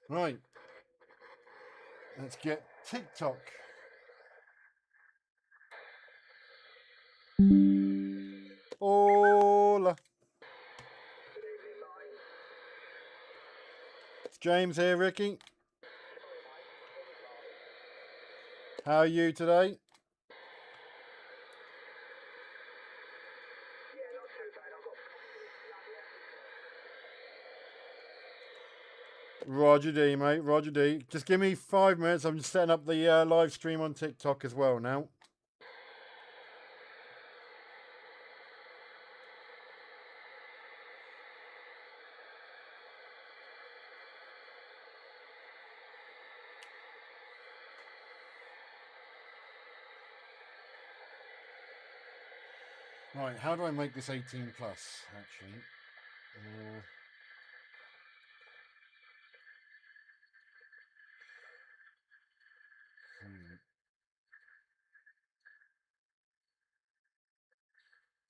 Right, let's get TikTok. Hola. It's James here, Ricky. How are you today? Roger D, mate. Roger D. Just give me 5 minutes. I'm just setting up the live stream on TikTok as well now. Right, how do I make this 18 plus, actually? Uh, hmm,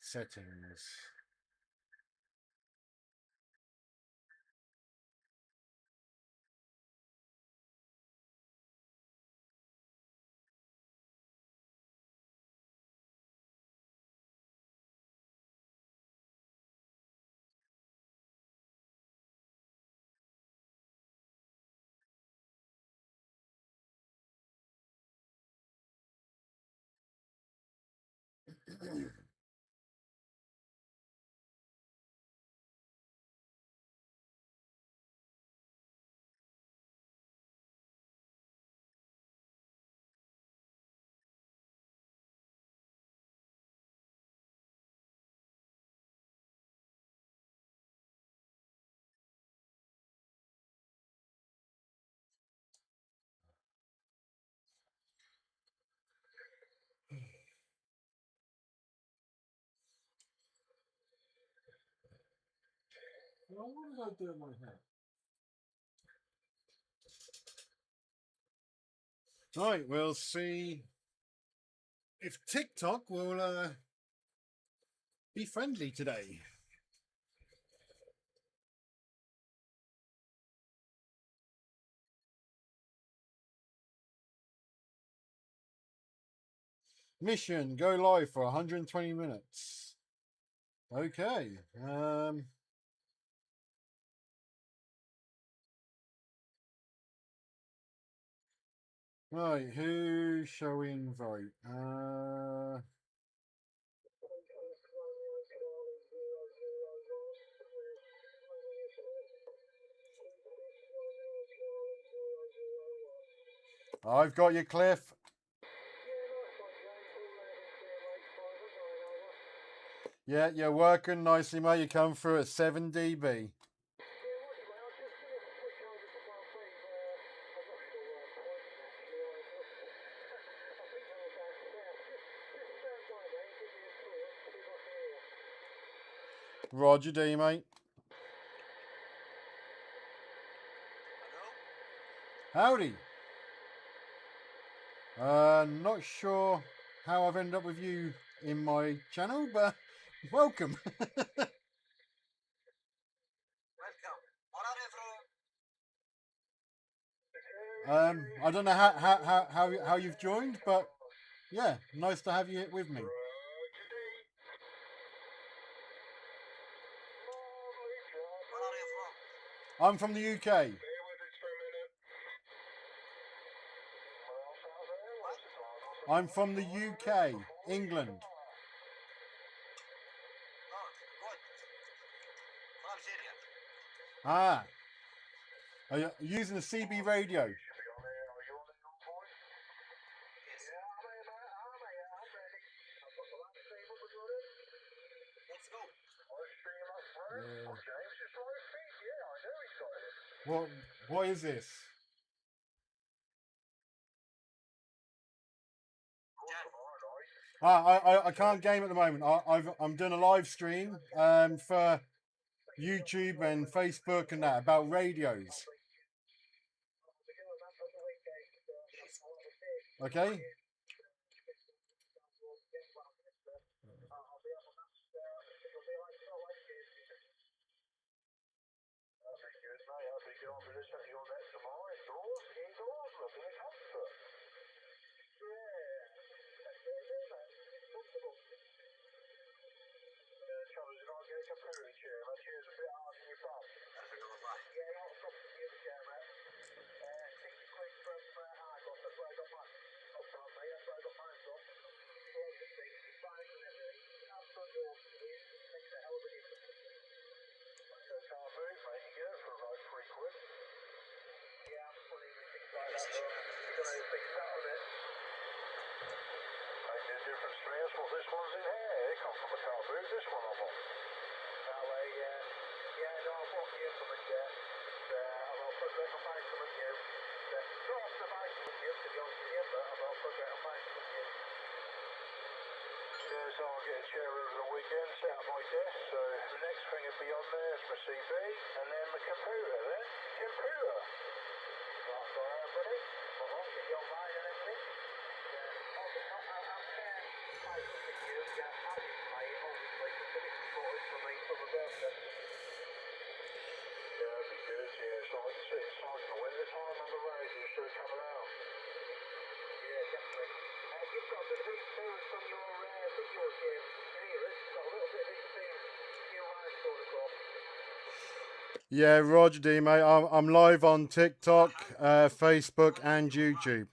Settings. Well, what did I do in my head? Right, we'll see if TikTok will be friendly today. Mission, go live for 120 minutes. Okay. Right, who shall we invite? I've got you, Cliff. Yeah, you're working nicely, mate. You come through at 7 dB. Roger D, mate. Howdy. Not sure how I've ended up with you in my channel, but welcome. I don't know how you've joined, but yeah, nice to have you with me. I'm from the UK. I'm from the UK, England. Ah, are you using the CB radio? Yeah. What is this? I can't game at the moment. I'm doing a live stream for YouTube and Facebook and that about radios. Okay. this one's in here. They come from the car boot. This one I'm on. That way, yeah, no, I bought new from it, yeah. I'll put it on my from it new. Not off the bike from it new, to be honest with you, but I'll put it on my from it new. Yeah, so I'll get a chair over the weekend, set up my desk, so the next thing will be on there is my CB, and then my computer then. Computer! Right, so everybody, I'll get you online and everything. I'm paying my something new, yeah, I didn't pay it, obviously, but this is what it's for me for my birthday. Yeah, it'd be good, yeah, it's like in the winter time on the road, you should have come out. Yeah, definitely. You've got a bit of interference on your video here. It's got a little bit of interference. Your line's going across. Yeah, Roger D, mate. I'm live on TikTok, Facebook, and YouTube.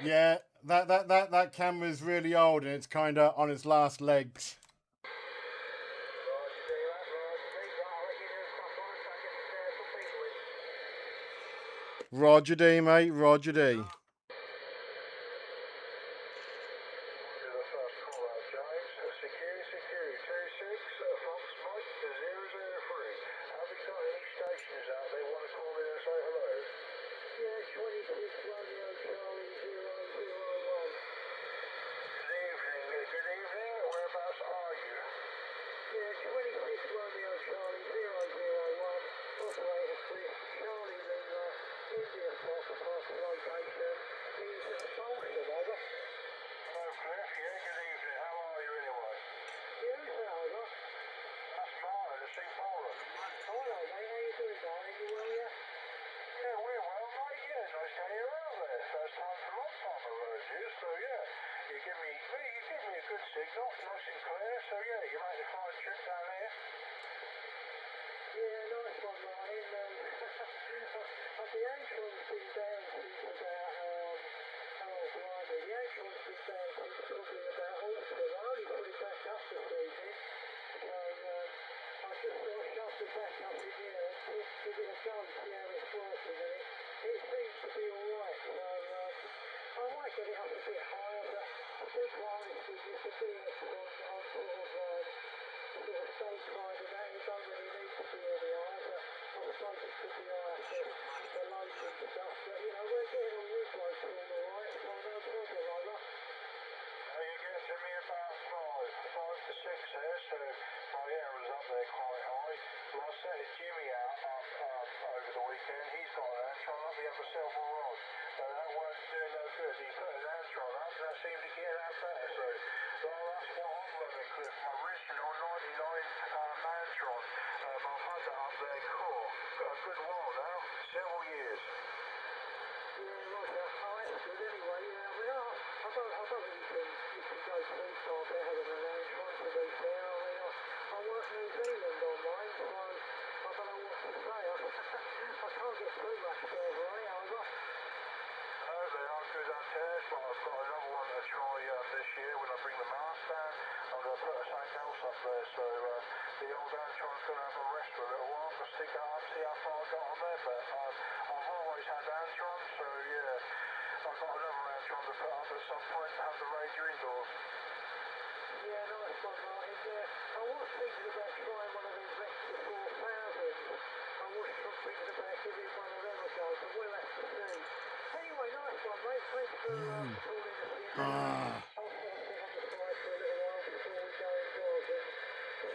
Yeah, that camera's really old and it's kind of on its last legs. Roger D, mate. Roger D.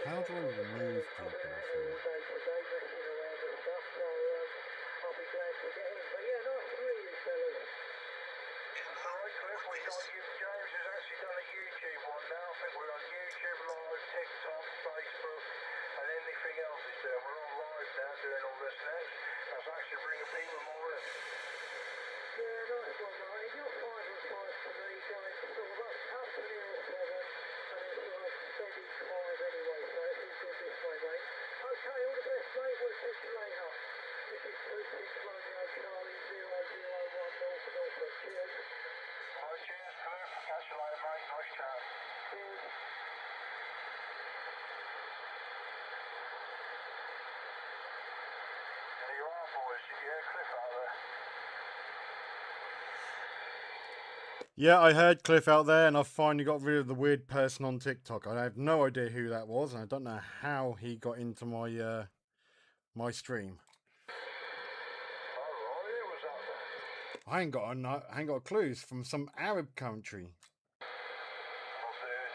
How do I remove people from? boys? Did you hear Cliff out there? Yeah, I heard Cliff out there, and I finally got rid of the weird person on TikTok. I have no idea who that was, and I don't know how he got into my my stream. Alright, who was out there? I ain't got a clue. It's from some Arab country. Oh dear,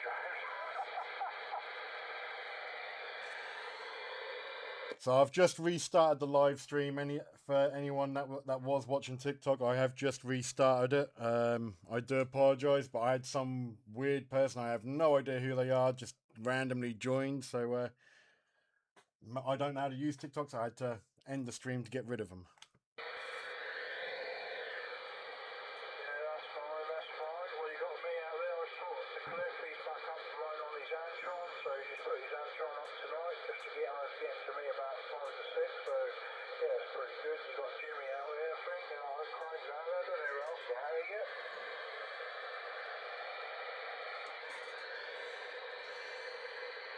James. So I've just restarted the live stream. For anyone that was watching TikTok, I have just restarted it. I do apologise, but I had some weird person. I have no idea who they are. Just randomly joined. So I don't know how to use TikTok. So I had to end the stream to get rid of them. Yeah, that's fine, that's fine. Well, you got me out there. I talked to Cliff. He's back up to run on his Antron, so he just put his Antron up tonight just to get to me about 5 to 6. So yeah, it's pretty good. You got Jimmy out there, I think. You know, Craig's out there. I don't know who else. So Harry yet?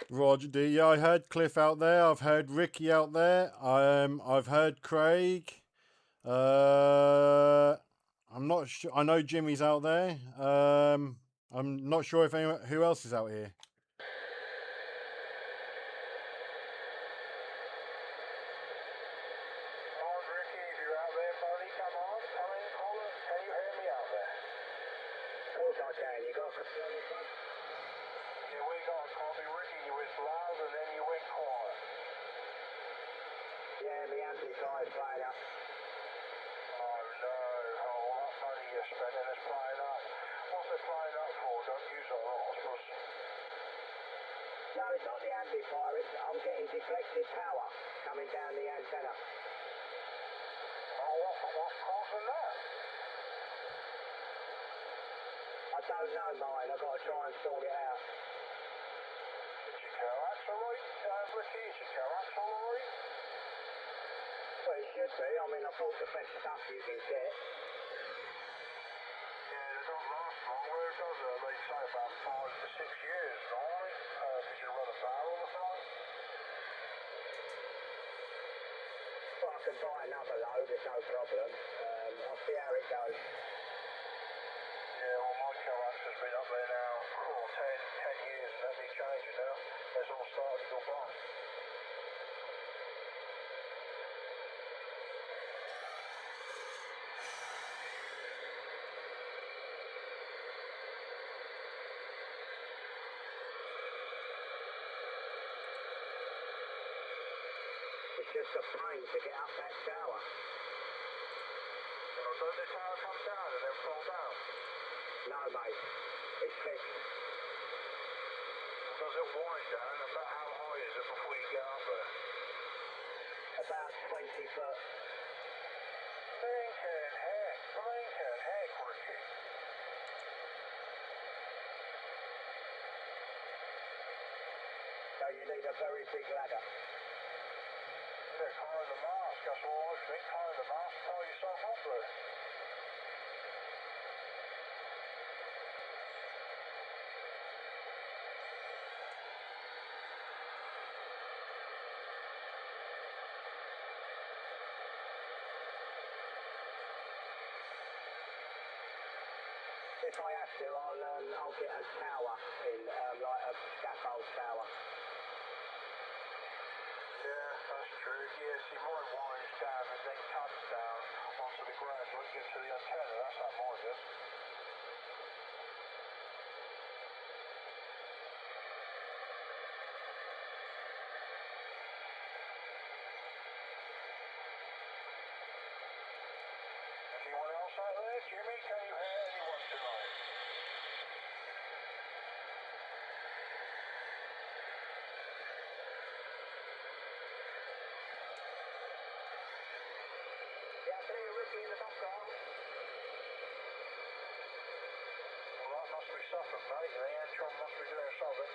Roger D. Yeah, I heard Cliff out there. I've heard Ricky out there. I've heard Craig. I'm not sure. I know Jimmy's out there. I'm not sure if anyone who else is out here. Come on, Ricky, if you're out there, buddy, come on. Come in, Colin. Can you hear me out there? Of course I can. You got something on your phone? Yeah, we got a copy. Ricky, you went loud and then you went quiet. Yeah, the amplifier's playing up. Oh no, oh, what money you're spending is playing up. What's it playing up for? Don't use it a lot, I suppose. No, it's not the amplifier, I'm getting deflected power coming down the antenna. Oh, what's causing that? I don't know, mine. I've got to try and sort it out. Is your coax alright, Ricky? Is your coax alright? Well, it should be. I mean, I thought the best stuff you can get. Yeah, they don't last long. Where does it? They say about 5 to 6 years, right? Because you run a barrel or something. Well, I can buy another load, it's no problem. I'll see how it goes. Yeah, well, my coax has been up there now for 10 years and hasn't changed now. It's all started to go bust. It's just a pain to get up that tower. Well, does the tower come down and then fall down? No, mate. It's fixed. Does it wind down? About how high is it before you get up there? About 20 foot. Blinking heck, Ricky. So you need a very big ladder. Yeah, climb the mast, that's all I think. Climb the mast, tie yourself up there. If I have to, I'll get a tower in, like a scaffold tower. Yeah, that's true. Yes, you might wind down and then comes down onto the ground so it gets to the antenna. That's how mine is. Anyone else out there? Jimmy, can you hear anyone tonight? Yeah, I can hear Ricky in the background. Well, that must be Suffolk, mate. The Antron must be doing something.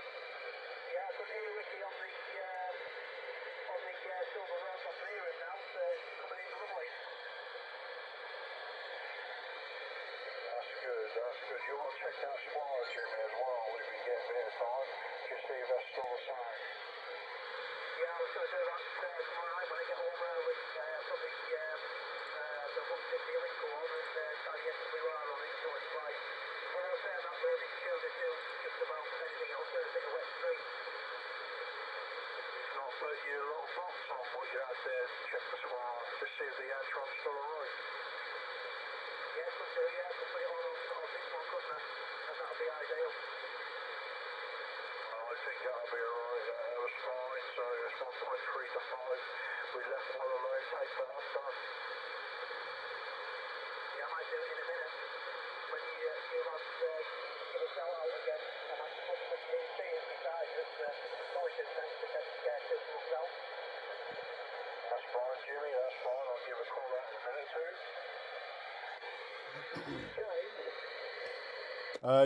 Yeah, I could hear Ricky on the silver rod. I can hear him now. It's coming in lovely. That's good, that's good. You want to check out Squire, Jimmy, as well, if you get a bit of time. Just see if that's still the same. Yeah, I was going to do that tomorrow night when I get home with probably put the link on and try to get some new R on it, so it's like, when I say that bird, it's chilled it till just about anything else, there's a bit of wet street. It's not put your little box on what you had there, check the swar, to see if the Antron's still alright. Yeah, could do, yeah, could put it on this one, couldn't I? And that'll be ideal. I think that'll be alright, that was fine, so it's 1.3 to 5. We left one alone, take that up, done. Yeah, I might do it in a minute. When you lads give a shout out again, I might put some TNT inside just voices next to get signals out. That's fine, Jimmy, that's fine. I'll give a call out in a minute or two. James?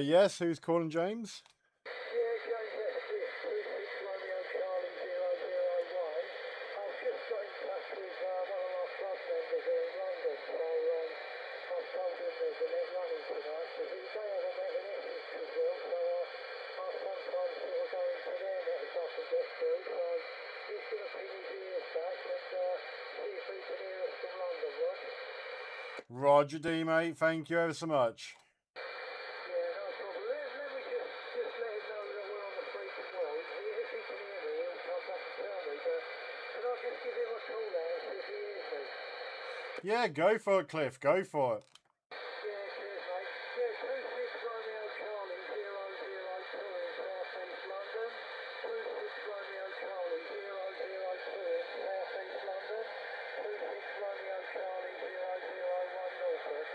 Yes, who's calling, James? Yeah, James, that's it. 26 Romeo Charlie 001. I've just got in touch with one of our club members here in London, so I've told him there's a net running tonight, because they have a net in Essex as well, so I sometimes sort of go into their net if I can get through, so he's going to pin his ears back and see if he can hear us from London, Rod. Roger D, mate. Thank you ever so much. Yeah, no problem. Let me just let him know that we're on the freaking world. If he can hear me, he'll come back and tell me, but can I just give him a call now and see if he hears me? Yeah, go for it, Cliff. Go for it. Yeah, cheers, mate. Yeah, 26 Romeo Charlie 002 in South East London. 26 Romeo Charlie 002 in South East London. 26 Romeo Charlie 001 Norfolk.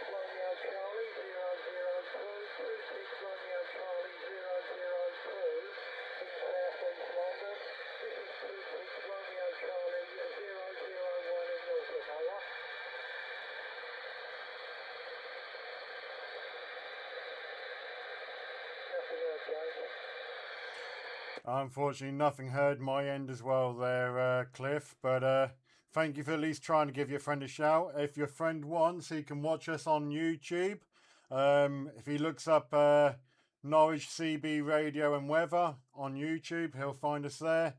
Romeo Charlie 002, 26 Romeo Charlie 002 in South East London. This is 26 Romeo Charlie 001 in Norfolk, over. Nothing else, James. Unfortunately, nothing heard my end as well there, Cliff. But thank you for at least trying to give your friend a shout. If your friend wants, he can watch us on YouTube. If he looks up Norwich CB Radio and Weather on YouTube, he'll find us there.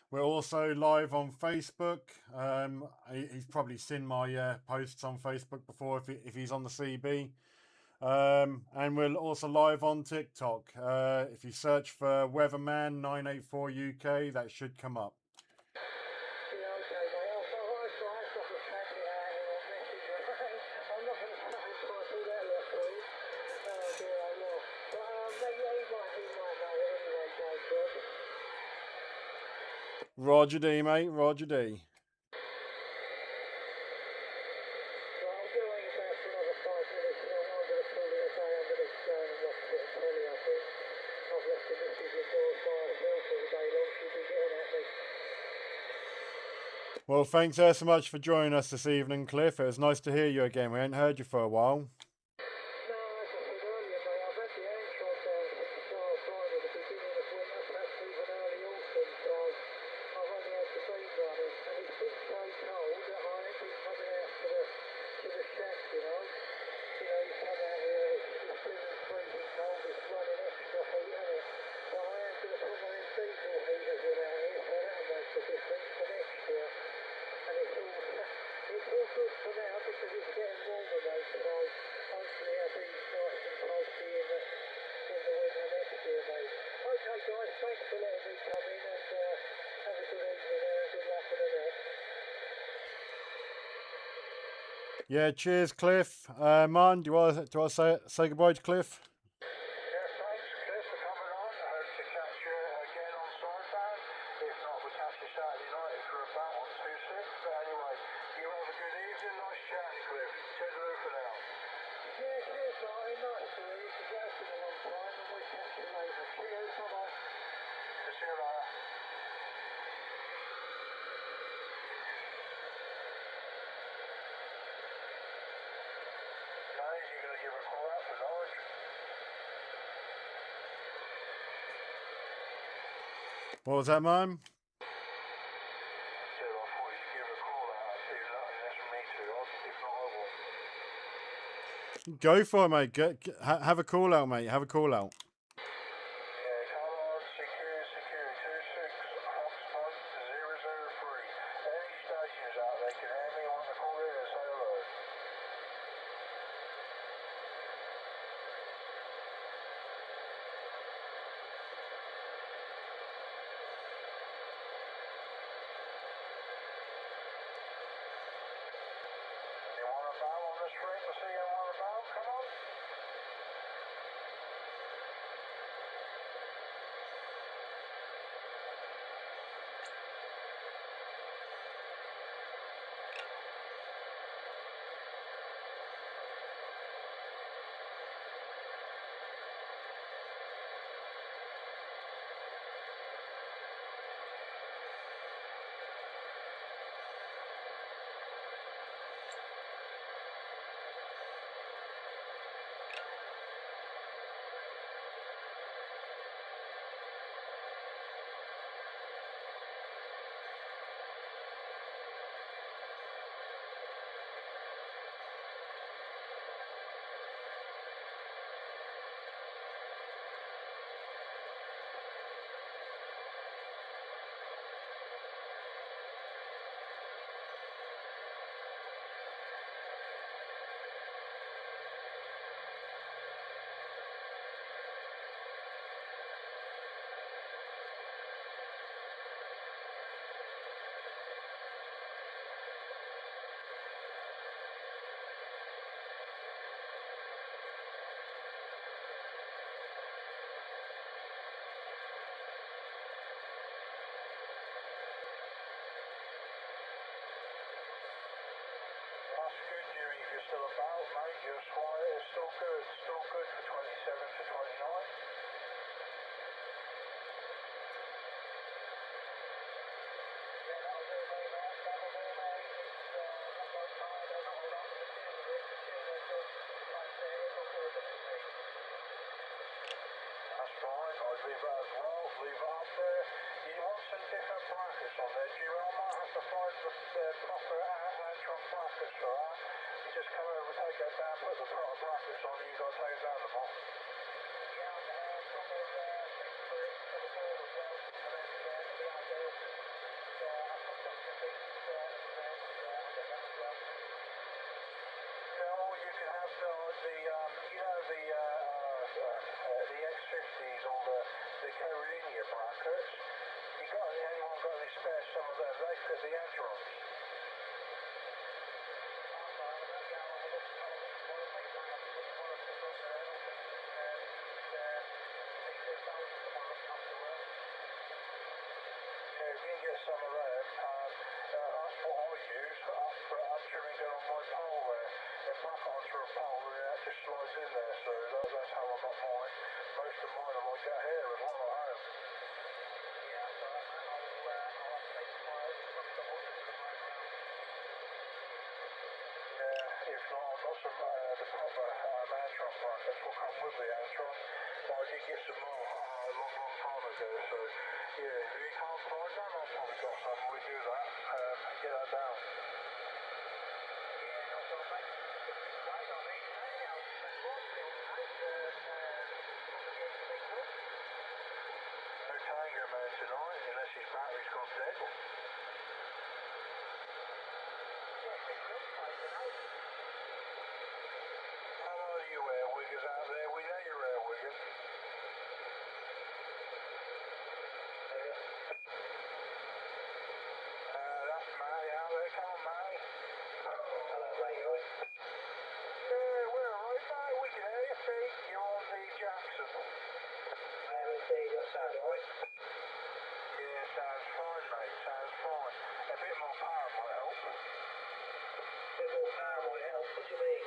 We're also live on Facebook. He's probably seen my posts on Facebook before if he's on the CB. And we're also live on TikTok. If you search for Weatherman 984 UK, that should come up. Yeah, okay, mate. I've got to tag it out here on Messenger. I'm not going to try and do that lot for you. Oh dear, I know. But yeah, he might know it anyway, James, Rod. Roger D, mate. Roger D. Well, I'm going to hang about for another 5 minutes, and I'm going to call it a day. I'm going to go and watch a bit of telly, I think. I've left the missus indoors by herself all day long. She'll be getting at me. Well, thanks ever so much for joining us this evening, Cliff. It was nice to hear you again. We hadn't heard you for a while. No, as I said earlier, mate, I've had the Antron down since last time at the beginning of winter, perhaps even early autumn, so I've only had the beam running, and it's been so cold that I ain't been coming out to the shack, you know. You know, you come out here, it's feeling freezing cold, it's running extra heat, isn't it? So I am going to put one of them diesel heaters in out here, so that'll make a difference, an extra. And it's all good for now because it's getting warmer, mate, so hopefully I'll be nice and toasty in the winter next year, mate. Okay, guys, thanks for letting me come in, and have a good evening and good luck with the net. Yeah, cheers, Cliff. Martin, do I say goodbye to Cliff? Yeah, thanks, Chris, for coming on. I hope to catch you again on Sunday. If not, we'll catch you Saturday night if you're about on 2-6. But anyway, you have a good evening. Nice chatting, Cliff. Toodaloo for now. Yeah, cheers, Martin. Nice to meet you. It's been a long time, and we'll catch you later. Cheers. Bye-bye. See you later. Guys, you going to give a call out for Norwich? What was that, Martin? I thought you should give a call out. I see nothing. That's me too. If Go for it, mate. Have a call out, mate. Have a call out. Yeah, come on, secure, 26 Foxtrot 003. Any stations out there can hear me on the call in and say hello. You want a bow on the street? I see you want a bow. Come on. That's good, Jimmy. If you're still about, mate, your squire is still good. Still good for 27 to 29. That's fine. I'd leave that as well. Leave it up there. You want some different brackets on there, Jimmy? I might have to find the proper Antron brackets for that. You just come over, take that down, put the proper brackets on, and you got to take it down the bottom. Yeah, or you can have the X50s or the Carolina brackets. Anyone got any spare some of them? They fit the Antrons. Yeah, if you can get some of them, that's what I use up trimming down on my pole there. They back onto a pole and that just slides in there, so that's how I got mine. Most of mine are like that here as well at home. Yeah, if not, I've got some the proper Antron brackets will come with the Antron, but I did get some more a long time ago, so yeah, if you can't find them, I've probably got some, we do that, get that down. No Tango Man tonight, unless his battery's gone dead. Hello, you airwiggers out there, we know you're airwiggers. That's Matty out there, come on Matty. Hello mate, you alright? Yeah, we're alright mate, we can hear you, Pete, you're on the Jackson. I am indeed, that sounds alright. Yeah, sounds fine mate, sounds fine. A bit more power might help. A bit more power might help, what do you mean?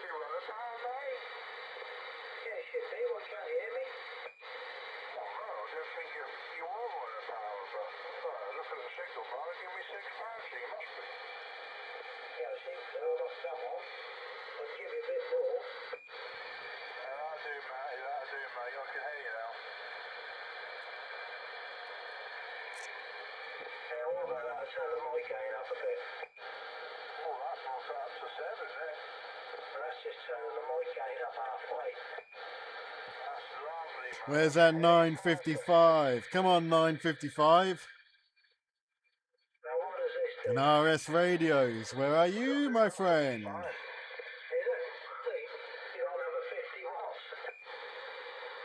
You run a power mate? Yeah, it should be, why can't you hear me? Oh no, I don't think you are running a power, but look at the signal bar, give me 6 pounds, so you must be. Yeah, I think so, I've got some on. I'll give you a bit more. That'll do, mate, that'll do, mate, I can hear you now. Yeah, what about that? Turn the mic gain up a bit. Oh, that's brought it up to 7, isn't it? Well, that's turning the mic gain up halfway. That's lovely, mate. Where's that 955? Come on, 955. Now what does this do? And RS radios, where are you, my friend? Fine. Is it? You don't have a 50 watts.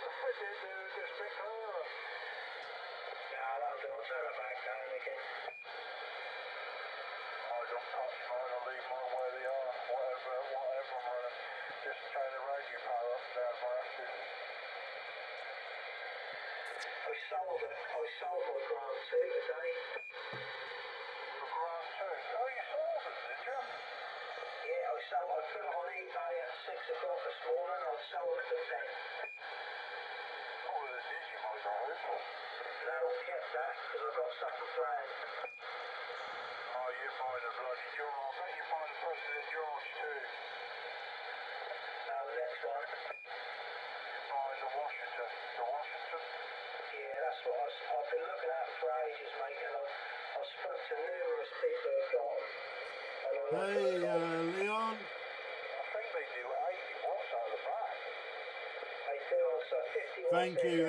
I did do this bit clearer. Yeah, that'll do. I'll turn it back down again. I don't touch mine. I'll leave mine where they are. Whatever I'm running. Just turn the radio power up and down if I have to. I sold it. I sold my Grand 2 today. Your Grand 2? Oh, you sold it, did you? Yeah, I put it on eBay at 6 o'clock this morning. I sold it for 10. Oh, well, it did you, my guy. No, I kept that because I've got second plans. Oh, you find a bloody George. I bet you find the President George too. No, the next one. You find the Washington. The Washington? Yeah, that's what I've been looking at for ages, mate, and I've spoken to numerous people who have got them. Hey, Leon. I think they do 80 watts out of the back. They do also 50 watts. Thank you,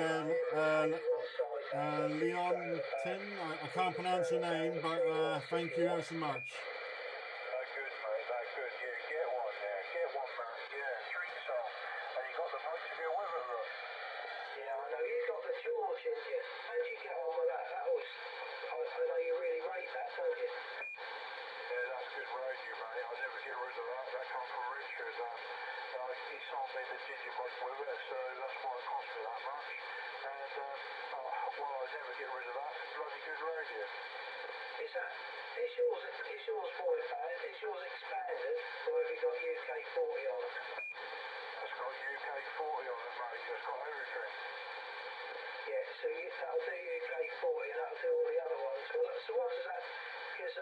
Leon Tin. I can't pronounce your name, but thank you ever so much. That good, mate, that good. Yeah, get one there. Get one, man. Yeah, drink some. And you got the vote to go with it, look. Yeah, I know. You got the George in you. How'd you get on with that? That was... I know you really rate that, don't you? Yeah, that's good radio, mate. I'll never get rid of that. That comes from Richard. He sold me the Digimod with it, so that's why it cost me that much. And, well, I'll never get rid of that. Bloody good radio. Is yours 40 pounds? Is yours expanded, or have you got UK 40 on it? It's got UK 40 on it, mate. It's got everything. Yeah, so that'll do UK 40 and that'll do all the other ones. Well, so what does that... Because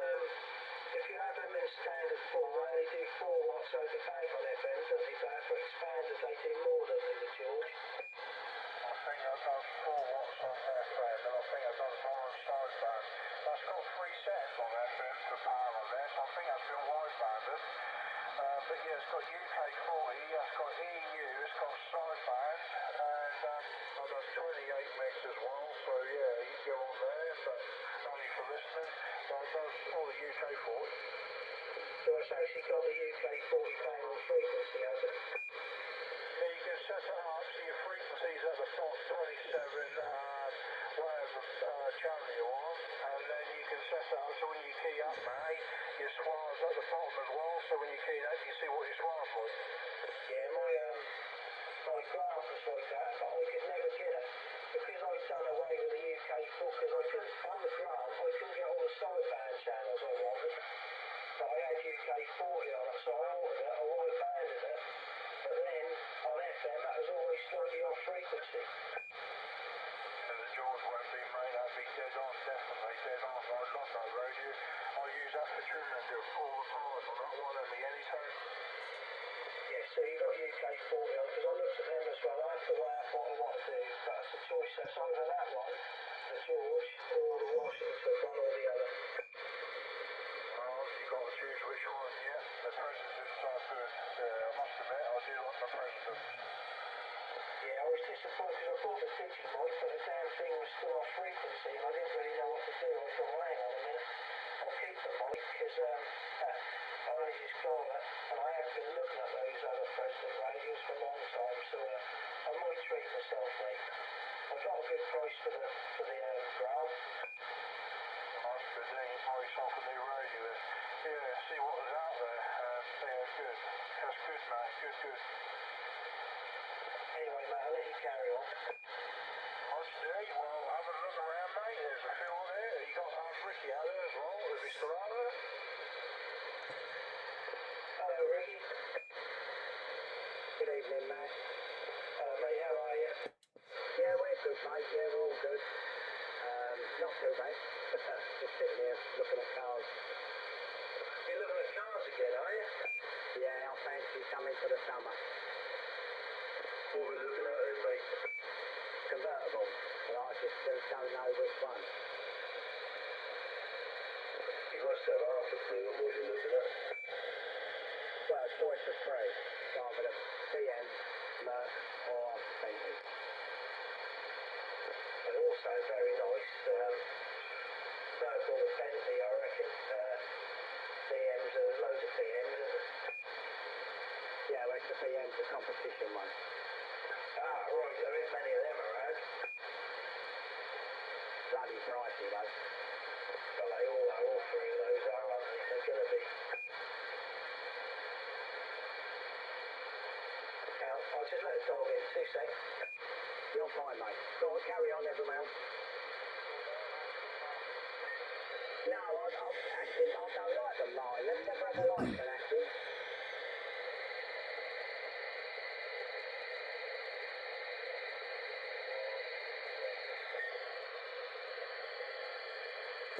if you have them in standard form, they do 4 watts over back on FM, don't they? But for expanded, they do more, don't they, with George? I think I've done 4 watts on FM, and I think I've done more on sideband. That's got 3 settings on FM for power on there, so I think that's been widebanded. But yeah, it's got UK 40, it's got EU, it's got sideband, and I've done 28 megs as well, so yeah, you can go on there, but only for listening. But it does all the UK 40. So it's actually got the UK 40 bang on frequency, has it? Yeah, you can set it up so your frequency's at the top 27, whatever channel you're on, and then you can set it up so when you key up, mate, your swirl's at the bottom as well, so when you key up, you see what your swirl's like. Yeah, my graph was like that, but I could never get it, because I've done away with the UK 4, because I couldn't, on the graph, I couldn't get all the sideband channels I wanted, but I had UK 40 on it, so I ordered it, I widebanded it, but then on FM that was always slightly off frequency. So the George won't be made, that'd be dead on, definitely dead on. I love that radio. I use that for tuning and do all the time on that one at me anytime. Yeah, so you got UK 40 on, because I looked at them as well. I have to weigh up what I want to do, but it's a choice that's either that one, the George, or the Washington, one or the other. Well, you got to choose which one, yeah. The President's are good. I must admit, I do like the President. Yeah, I was disappointed because I thought the Digimod, but the damn thing was still off frequency and I didn't really know what to do. I thought, well, hang on a minute, I'll keep the mic because I only just got it and I have been looking at those other President radios for a long time, so I might treat myself, mate. I got a good price for the ground. Nice, good thing you buy yourself a new radio then. Yeah, see what was out there. Yeah, good. That's good, mate. Good. Anyway, mate, I'll let you carry on. Okay, well, have a look around, mate. There's a few on there. You got Ricky out there as well. Is he still out there? Hello, Ricky. Good evening, mate. Hello, mate. How are you? Yeah, we're good, mate. Yeah, we're all good. Not too bad. Just sitting here looking at cars. You're looking at cars again, are you? Yeah, I fancy coming for the summer. What are we looking at then, mate? Convertible, but I just don't know which one. You must have half a clue of what you're looking at. Well, choice of three. Start with a just let the dog in. 2 seconds. You're fine, mate. Go on, carry on, everyone. No, actually, I don't like the line. Let's never have a line for that.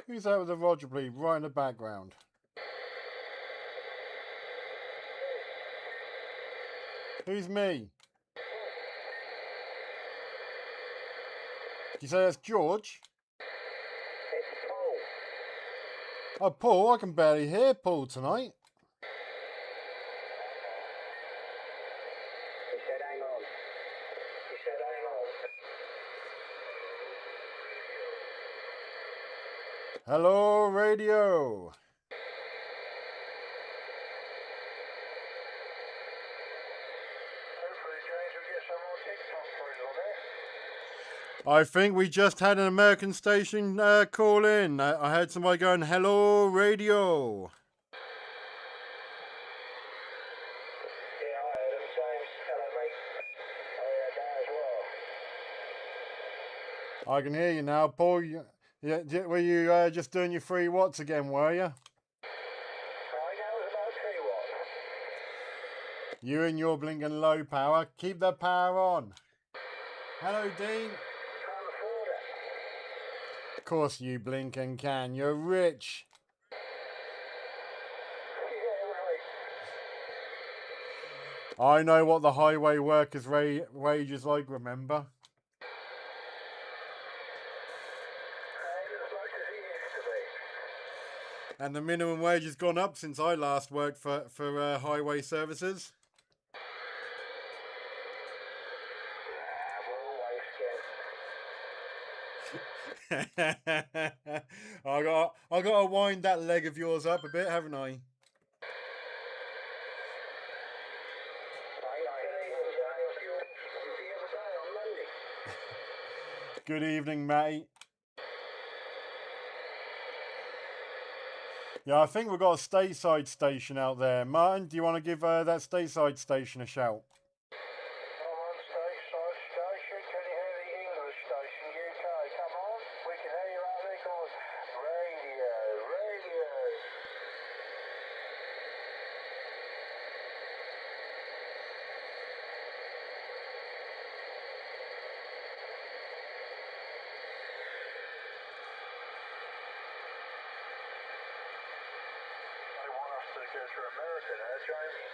Who's that with the Roger bleed right in the background? Who's me? Did you say that's George? It's Paul. Oh, Paul, I can barely hear Paul tonight. He said, hang on. He said, hang on. Hello, radio. Hopefully, James, will get some more TikTok photos on there. I think we just had an American station call in. I heard somebody going, hello, radio. Yeah, I heard him, James. Hello, mate. I heard that as well. I can hear you now, Paul. Were you just doing your 3 watts again, were you? Right, that was about 3 watts. You and your blinking low power. Keep the power on. Hello, Dean. Can't afford it. Of course you blinking can. You're rich. Yeah, right. I know what the highway workers' wage is like, remember? As much as he used to be. And the minimum wage has gone up since I last worked for highway services. We're always scared. I got to wind that leg of yours up a bit, haven't I? Good evening, Matty. Yeah, I think we've got a stateside station out there. Martin, do you want to give that stateside station a shout? I'm on stateside station. Can you hear the English station, UK? Come on, we can hear you out there going, radio, radio. They want us to go to America now, James.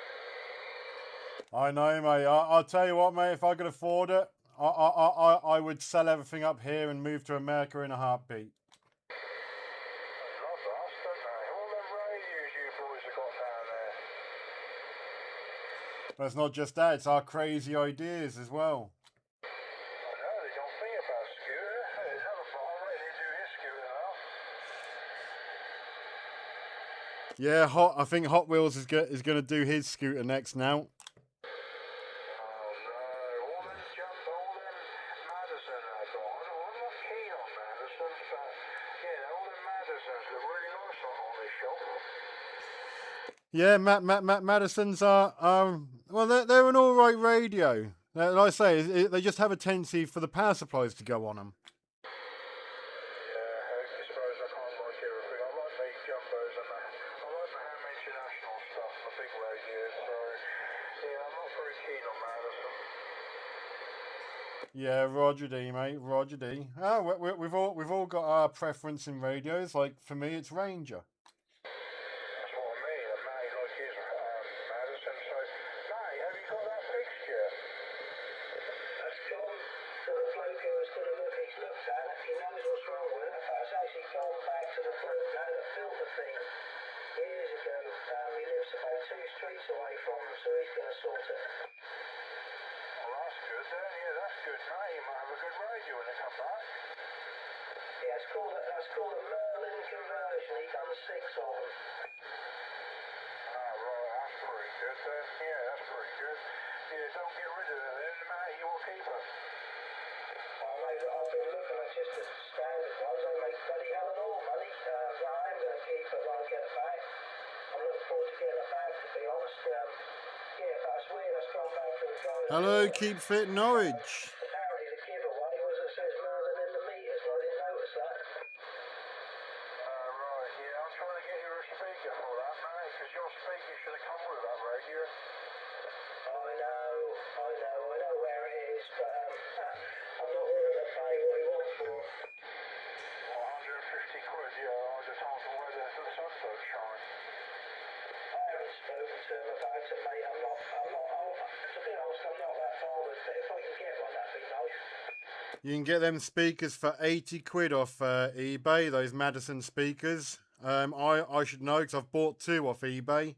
I know, mate. I'll tell you what, mate. If I could afford it, I would sell everything up here and move to America in a heartbeat. They love us, don't they? All them radios you boys have got down there. But it's not just that; it's our crazy ideas as well. I know, they don't think about scooter. There's another farm ready to do his scooter now. Yeah, I think Hot Wheels is going to do his scooter next now. Oh no, all them Madison I got. I'm not keen on Madisons, but yeah, all them Madisons look really nice on this shop. Yeah, Madison's are well, they're an all right radio. Like I say, they just have a tendency for the power supplies to go on them. Yeah, I suppose I can't like everything. I like the jumbos and that. I like the Ham International stuff, the big radios, so yeah, I'm not very keen on Madison. Yeah, Roger D, mate, Roger D. Oh, we've all got our preference in radios. Like for me, it's Ranger. That's what I mean. And Matty like his Madison. So, Matty, have you got that fixture? That's gone to the bloke who was going to look. He's looked at it. He knows what's wrong with it. But it's actually gone back to the bloke now that built the thing years ago. He lives about 2 streets away from him, so he's going to sort it. Well, that's good then. Yeah, that's good, Matty. You might have a good radio when they come back. Yeah, that's called a Merlin conversion. He done 6 of them. Ah, right, that's pretty good then. Yeah, that's pretty good. Yeah, don't get rid of it then, Matt. You will keep it. I've been looking at just the standard ones. They make bloody hell of all money. But I am going to keep it when I get it back. I'm looking forward to getting it back, to be honest. Yeah, but it's weird. That's gone back to the phone. Hello, Keep Fit Norwich. Apparently the giveaway was it says Merlin in the meters. I didn't notice that. Right, yeah, I'm trying to get you a speaker for that, mate, because your speaker should have come with that radio. I know where it is, but I'm not willing to pay what he wants for it. 150 quid, yeah, I just asked him whether the sun don't shine. I haven't spoken to him about it, mate. To be honest, I'm not that bothered, but if I can get one, that'd be nice. You can get them speakers for 80 quid off eBay, those Madison speakers. I should know because I've bought 2 off eBay.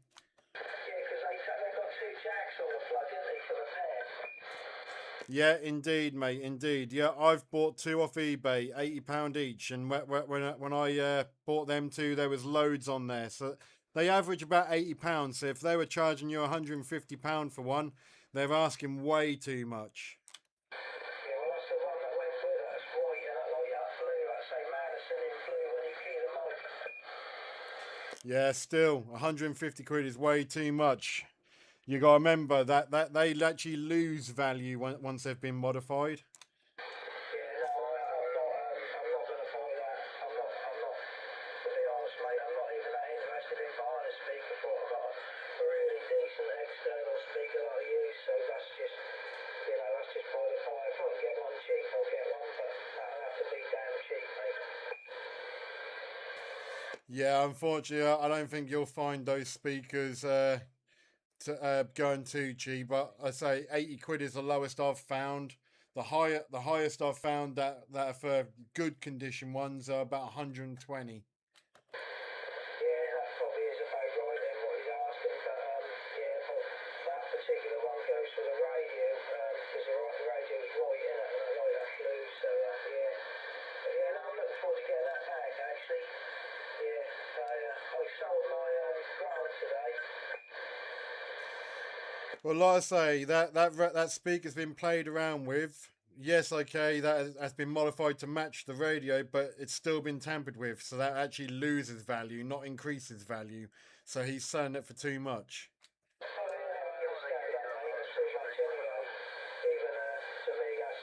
Yeah, because they've got 2 jacks on the plug, didn't they, for the pair? Yeah, indeed, mate, indeed. Yeah, I've bought 2 off eBay, £80 each. And when I bought them 2, there was loads on there. So they average about £80. So if they were charging you £150 for one, they're asking way too much. Yeah, well, that's the one that went with it. It's white and I light up blue. Like say Madison in blue when you key the mic. Yeah, still, 150 quid is way too much. You got to remember that they actually lose value once they've been modified. Yeah, no, I'm not going to buy that. I'm not, to be honest, mate, I'm not even that interested in buying a speaker for it. I've got a really decent external speaker that I use, so that's just, that's just by the fire. If I can get one cheap, I'll get one, but that'll have to be damn cheap, mate. Yeah, unfortunately, I don't think you'll find those speakers going too cheap. But I say 80 quid is the lowest I've found. The highest I've found that are for good condition ones are about 120. Yeah, that probably is about right then what he's asking, but yeah, but that particular one goes for the radio, because the radio's right in it, and I like that blue, so yeah. But yeah, no, I'm looking forward to getting that back, actually. Yeah, I sold my grant today. Well, like I say, that speaker's been played around with. Yes, okay, that has been modified to match the radio, but it's still been tampered with, so that actually loses value, not increases value. So he's selling it for too much. Oh yeah, I understand that, mate. That's too much anyway. Even to me, that's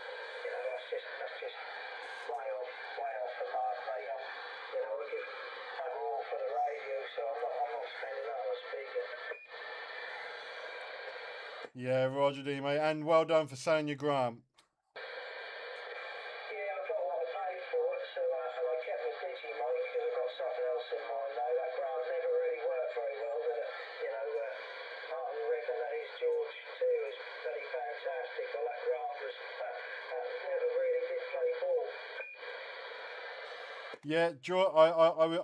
just way off the mark, mate. I give all for the radio, so I'm not spending that on a speaker. Yeah, Roger D, mate, and well done for selling your grant. Yeah, I got what I paid for it, so and I kept my digi mic because I've got something else in mind now. That grant never really worked very well, did it? Martin reckon that his George 2 is very fantastic. Well, that grant was never really did play ball. Yeah,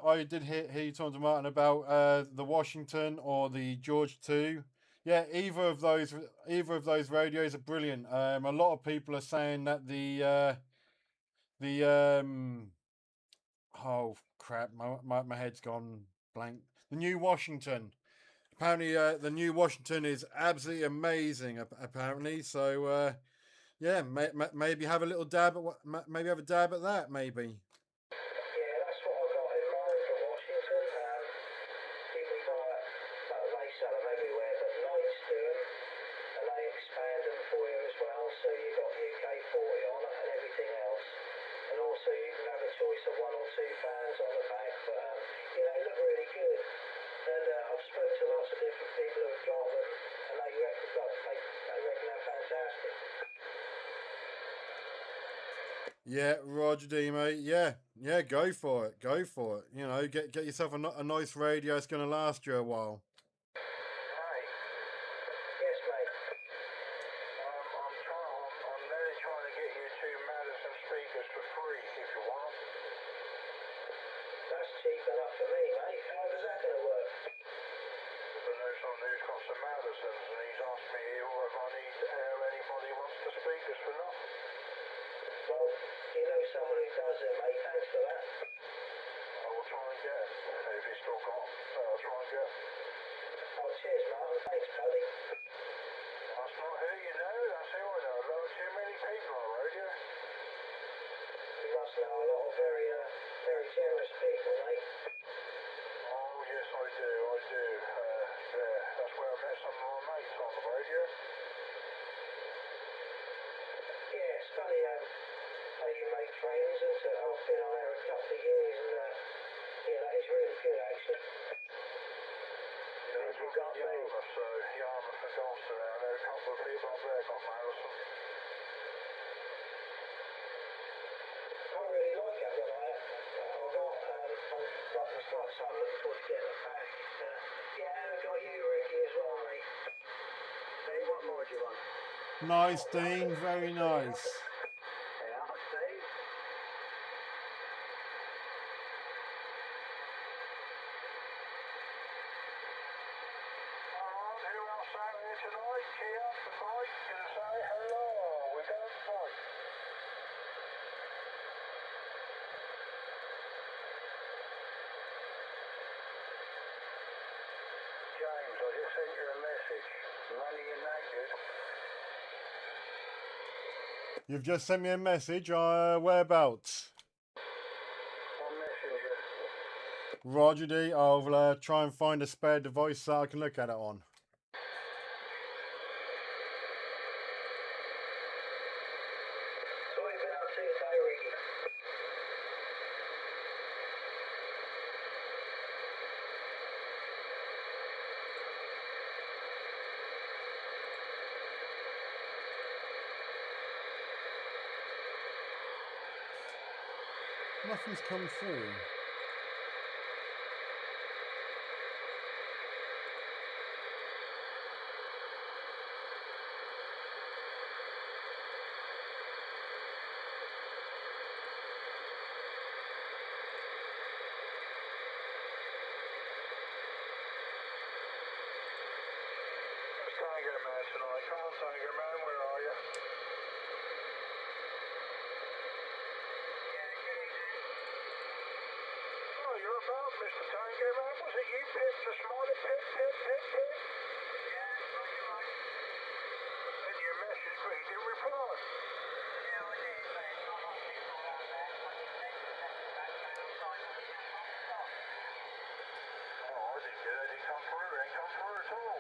I did hear you talking to Martin about the Washington or the George 2. Yeah, either of those radios are brilliant. A lot of people are saying that the oh crap, my head's gone blank. The new Washington. Apparently, the new Washington is absolutely amazing. Apparently, so yeah, maybe have a little dab at maybe have a dab at that, maybe. Yeah, that's what I got in mind for Washington. You can buy it, they sell them everywhere, but Knights do them, and they expand them for you as well, so you've got UK40 on it and everything else. And also you can have a choice of 1 or 2 fans on the back, but they look really good. And I've spoken to lots of different people who have got them, and they reckon they're fantastic. Yeah, Roger D, mate. Yeah, go for it. Go for it. Get yourself a nice radio. It's going to last you a while. Hey. Yes, mate. I'm really trying to get you 2 Madison speakers for free if you want them. That's cheap enough for me, mate. How is that going to work? I know someone who's got some Madisons, and he's asked me if I need anybody wants the speakers for nothing. Well, you know someone who does it, mate. Thanks for that. I will try and get it. If he's still got them, I'll try and get them. Oh, cheers, Martin. Thanks, buddy. That's not who you know. That's who I know. Not too many people on radio. You must know a lot of very, very generous people, mate. Oh, yes, I do. Yeah, that's where I met some of my mates on the road. Yarmouth, so Yarmouth and Gloucester there. There are a couple of people up there got Madison. I really like it, I like it. I've got, so I'm looking forward to getting it back. Yeah, I've got you, Ricky, as well, mate. Hey, what more do you want? Nice, Dean. Very nice. Yeah, Steve. Alright, who else out here tonight? Kia, the bike, gonna say hello. We're going to bike. James, I just sent you a message. Money and naked. You've just sent me a message. Whereabouts? On Messenger. Roger D. I'll try and find a spare device that I can look at it on. So what have you been up to today, Ricky? Nothing's come through. Let's Tango Man tonight. Come on, Tango Man, where are you? Oh, you're about, Mr. Tango Man. Was it you, Pip, the smiley Pip? Yeah, you're right. Sent you a message, but you didn't reply. Yeah, I did, but it's not like people around there. I just sent you a message back saying I'm sorry for being non-stop. Oh, I didn't get it. It didn't come through. It ain't come through at all.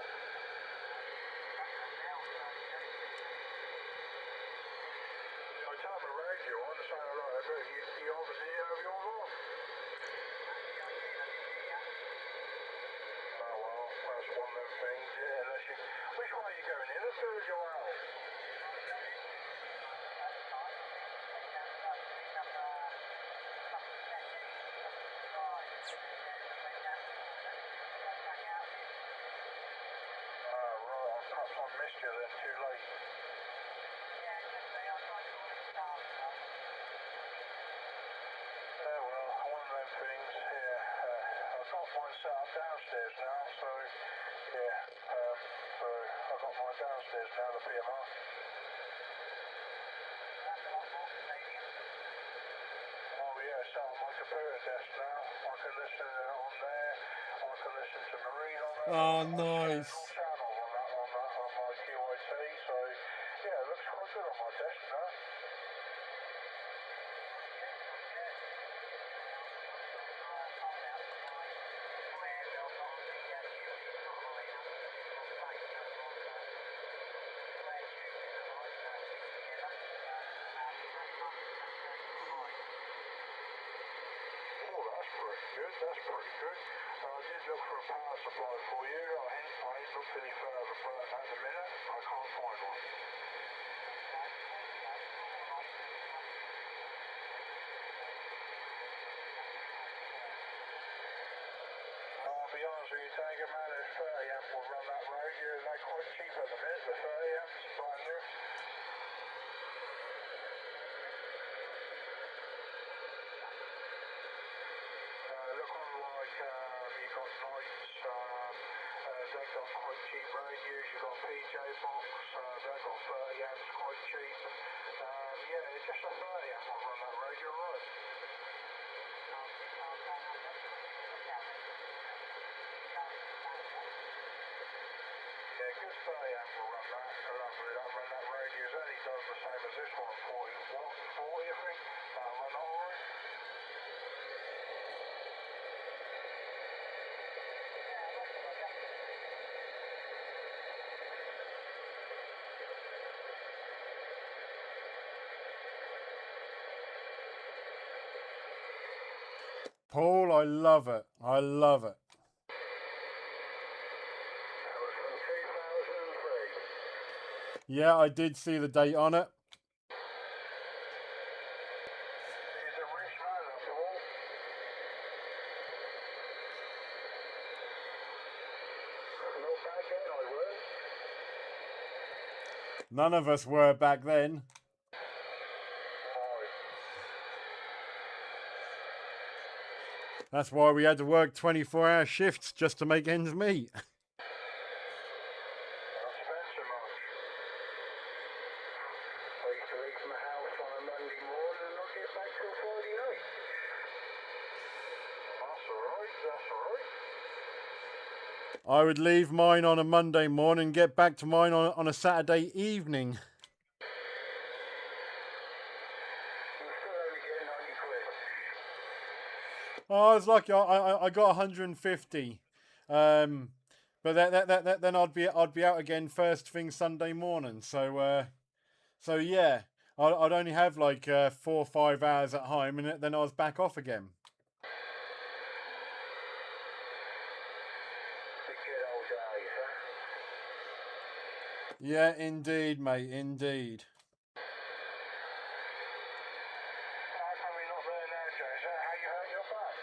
I turned the radio on to say hello, but you obviously have your off. Oh well, that's one of them things, yeah, unless you... Which way are you going, in the third or out? Right, perhaps I missed you then, too late. Yeah, well, one of them things, yeah. I've got mine set up downstairs now, so, yeah, so I've got mine downstairs now, the PMR. Oh yeah, it's on my computer desk now. I can listen on there, I can listen to Marine on there. Oh, nice. Channel on my QIT, so, yeah, it looks quite good on my desk now. Oh, that's pretty good. That's pretty good. I did look for a power supply for you. I ain't looked any further, but at the minute, I can't find one. I'll be honest with you, Tango Man, if 30 amp will run that radio, they're quite cheap at the minute, the 30 amps, brand new. Look on like, you got Knights, they've got quite cheap radios, you've got PJ Box, they've got 30 amps quite cheap. Yeah, it's just a 30 amp will run that radio, right? Yeah, good 30 amp will run that, run that radio. It only does the same as this one, 40 watt, 40 I think. That'll run alright. Paul, I love it. I love it. Yeah, I did see the date on it. He's a rich man, that's all. Not back then, I weren't. None of us were back then. That's why we had to work 24-hour shifts just to make ends meet. I spent so much. I used to leave my house on a Monday morning and not get back till Friday night. That's alright, that's alright. I would leave mine on a Monday morning and get back to mine on a Saturday evening. You're still only getting 90 quid. Oh, I was lucky. I got 150. But then I'd be out again first thing Sunday morning. So yeah, I'd only have like 4 or 5 hours at home, and then I was back off again. The good old days, huh? Yeah, indeed, mate, indeed. How come you're not there now, Joe? Is that how you hurt your back?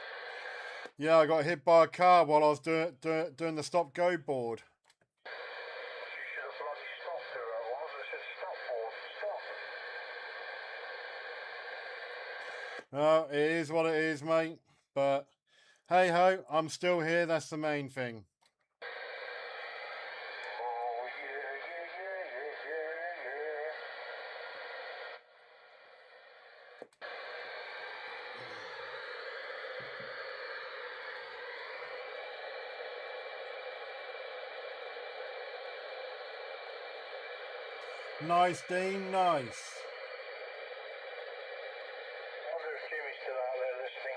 Yeah, I got hit by a car while I was doing the stop-go board. You should have bloody stopped whoever it was. I said, stop, board, stop. No, it is what it is, mate. But hey ho, I'm still here. That's the main thing. Oh, yeah. Nice, Dean, nice. I wonder if Jimmy's still out there listening.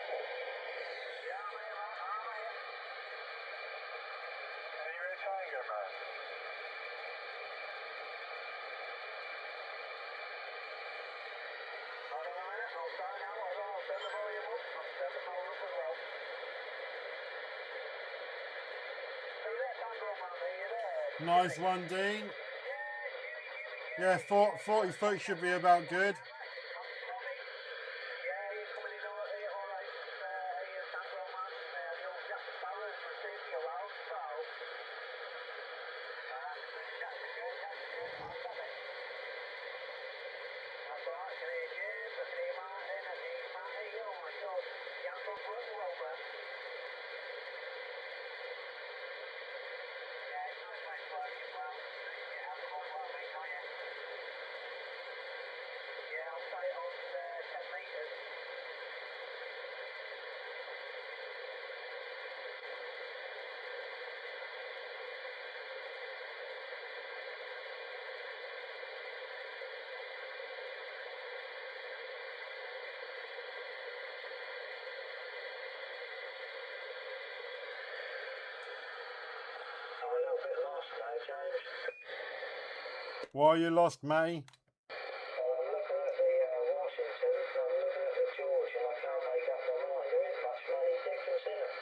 Yeah, I'm here. Are you a tiger, man? Hold on a minute. I'll start now. Hold on. I'll turn the volume up. I'll turn the volume up as well. Are you there, Tango Man? Are you there? Nice one, Dean. Yeah, 40 foot should be about good. Why are you lost, Matty? I'm looking at the Washington, I'm looking at the George, and I can't make up my mind. There isn't much money difference in them.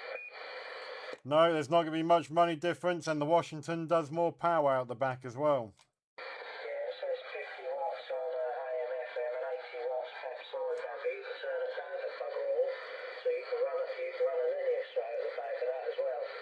No, there's not going to be much money difference, and the Washington does more power out the back as well. Yeah, it says 50 watts on AM, FM, and 80 watts pep side down, but you can turn it down to bugger all, so you can run a linear straight at the back of that as well.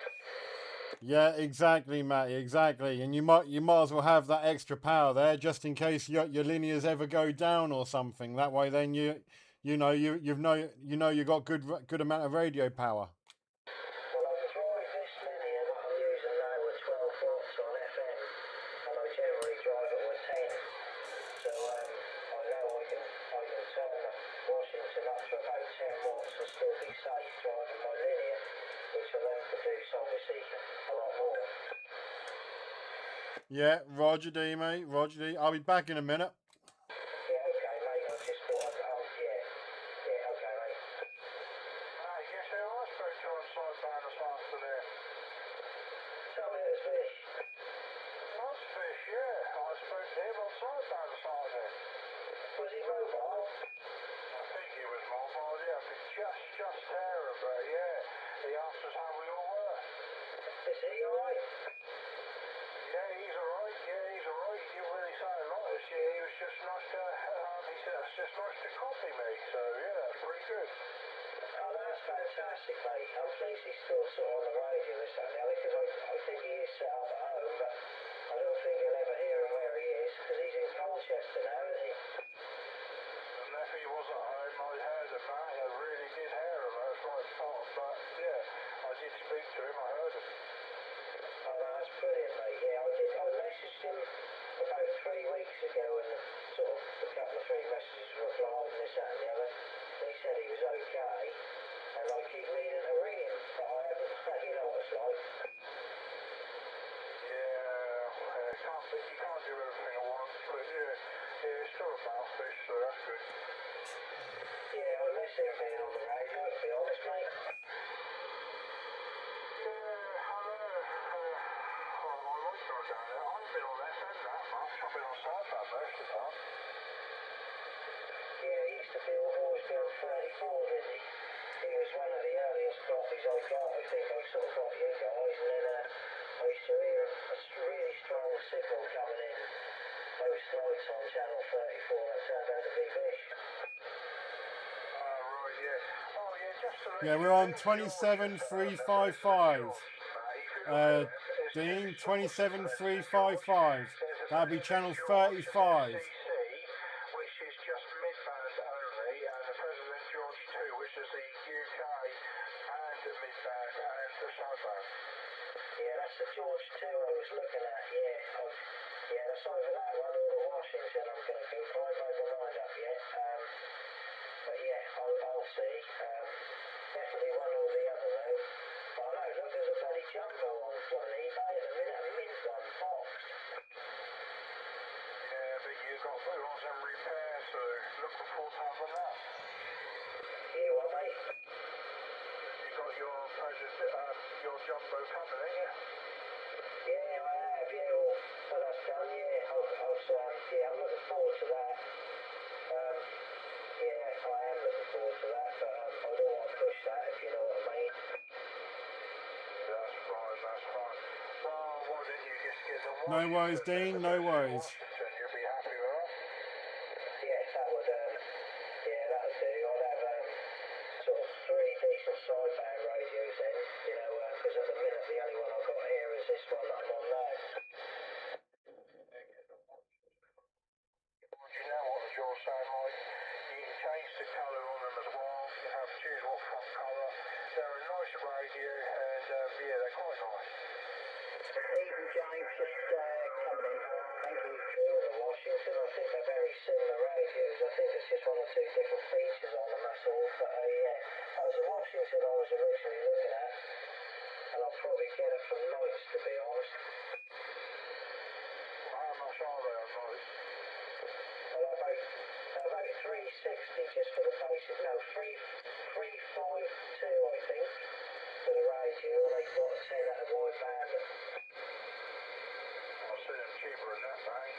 Yeah, exactly, Matty, exactly. And you might as well have that extra power there, just in case your linears ever go down or something. That way, then you got good amount of radio power. Well, I drive this linear that I'm using now with 12 watts on FM, and I generally drive it with 10. So I know I can turn the Washington up to about 10 watts and still be safe driving my linear, which will then produce obviously a lot more. Yeah, Roger D, mate, Roger D. I'll be back in a minute. Yeah, okay, mate. I just thought yeah, okay, mate. Hey, guess who I spoke to on Sidebound this afternoon? Tell me it's Vish. That's Fish, yeah. I spoke to him on Sidebound this afternoon. Was he mobile? I think he was mobile, yeah. I could just hear him, but yeah. He asked us how we all were. Is he alright? Yeah, he's alright. He didn't really say fantastic, mate. I'm pleased he's still sort of on the radio this and the other, because I think he is set up at home, but I don't think you'll ever hear him where he is, because he's in Colchester now, isn't he? And if he was at home, I heard him, mate. I really did hear him. That's what I thought. But yeah, I did speak to him. I heard him. Oh, no, that's brilliant, mate. Yeah, I messaged him about 3 weeks ago, and sort of a couple of 3 messages replied and this, that and the other. And he said he was okay, and I keep meaning to ring him, but I haven't. You know what it's like. You can't do everything at once, but yeah, it's still a mouthpiece, so that's good. Yeah, I miss him being on the radio, to be honest, mate. Yeah, I know. I like going down there. I haven't been on FM that much. I've been on Southbound most of the time. Yeah, he used to always be on 34, didn't he? He was one of the earliest copies I got. I think I sort of got you guys, and then I used to hear a really strong signal coming in. Most nights on Channel 34, that turned out to be Bish. Right, yeah. Oh, yeah, just to let Yeah, you we're on know, 27355. Dean, 27355. That'll be channel 35. Which is just mid-band only, and the President George 2, which is the UK and the mid-band and the sideband. Yeah, that's the George 2 I was looking at, yeah. Yeah, that's over that one, or the Washington. I'm going to go quite my mind up yet. But yeah, I'll see. Definitely one or the other though. But I know, look, there's a bloody jumbo on eBay at the minute, a mint one, boxed. Yeah, but you got put on some repair, so looking forward to having that. Yeah, well, mate. You got your your jumbo coming, ain't you? Yeah, I have, yeah, well, that's done, yeah. I'm looking forward to that. Yeah, I am looking forward to that, but I don't want to push that, if you know what I mean. That's fine, that's fine. Well, why don't you just get the No worries, Dean, no worries. Washington, you'll be happy with that. Yes, that would, yeah, that would do. I'd have sort of 3 decent sideband radios then, you know, because at the minute the only one I've got here is this one that I'm on now. Well, you know what the jaws sound like? You can change the colour on them as well. You have to choose what front colour. They're a nice radio, and yeah, they're quite nice. Stephen James just coming in. Thank you. The Washington, I think they're very similar radios. I think there's just 1 or 2 different features on them, that's all. But yeah, that was the Washington I was originally looking at. And I'll probably get it from Knights, to be honest. How much are they on those? Well, about 360 just for the basic. No, 352, I think, for the radio. And they've got a 10 at a wide band. I'll see them cheaper than that, mate.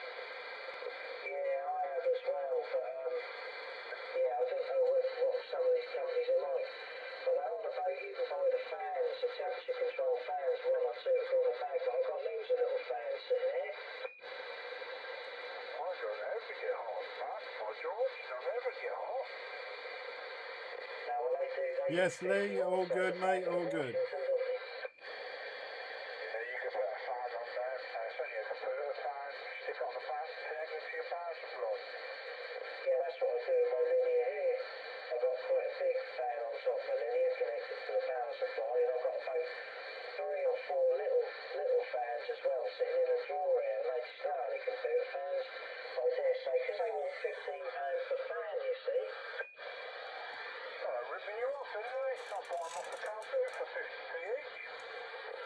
Yeah, I have as well, but yeah, I don't know what some of these companies are like. But they're on about you can buy the fans, the temperature control fans, 1 or 2 for the bag, but I've got loads of little fans sitting here. I don't ever get hot, Matt. My George don't ever get hot. Now, when they do, they Yes, Lee, all good, mate, all good. Yeah, you can put a fan on there. It's only a computer fan. Stick it on the fan, connect it to your power supply. Yeah, that's what I do in my linear here. I've got quite a big fan on top of my linear connected to the power supply, and I've got about 3 or 4 little fans as well sitting in a drawer here, and they just only computer fans, I dare say, because they want £15 per fan, you see. Oh, ripping you off, isn't they? I'll buy them off the counter for 50p each.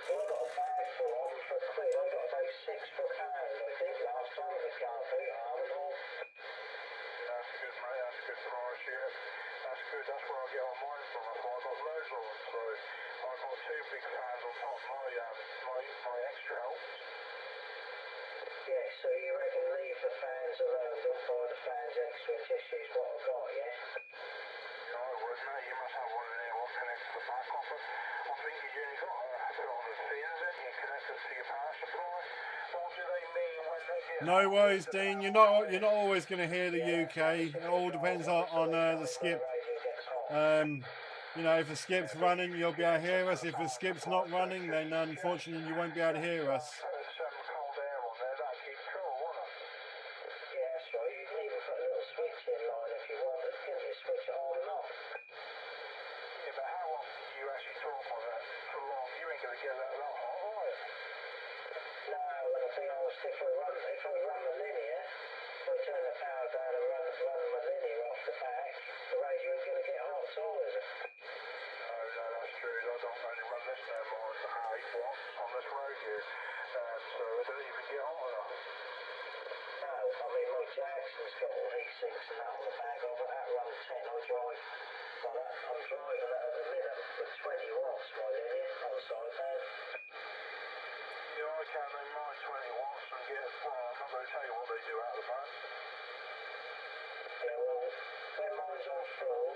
Well, I got a bag full of them for £1. I got about 6 for £1, I think, last time at the carpet, Armandall. That's good, mate. That's a good price, yeah. That's good. That's where I get all mine from. I've got loads of them, so I've got 2 big fans on top of my extra helps. Yeah, so you reckon leave the fans alone, don't buy the fans extra, just use what I've got, yeah? Yeah, I would, mate. You must have one in there, one connected to the back of it. I think you only got to put on the fins in, you connect it to your power supply. What do they mean when they get... No worries, Dean. You're not always going to hear the UK. It all depends on the skip. you know, if the skip's running, you'll be able to hear us. If the skip's not running, then unfortunately you won't be able to hear us. Put some cold air on there, that'd keep cool, wouldn't it? Yeah, that's right. You can even put a little switch in line if you want. It gives you a switch it on and off. Yeah, but how often do you actually talk on that for long? You ain't going to get that lot hot, are you? No, and I think if we run the linear, if we turn the power down and run my linear off the back, the radio ain't going to get hot at all, is it? No, that's true. I don't only run this no more. It's 8 watts on this radio. So it don't even get hot enough. No, I mean, my Jackson's got all heat sinks and that on the back of it. That runs 10. I drive, well, I'm driving it at the minute with 20 watts, my linear, on the sideband. Yeah, I can in mine 20 watts and get, well, I'm not going to tell you what they do out of the back. Yeah, well, when mine's on full,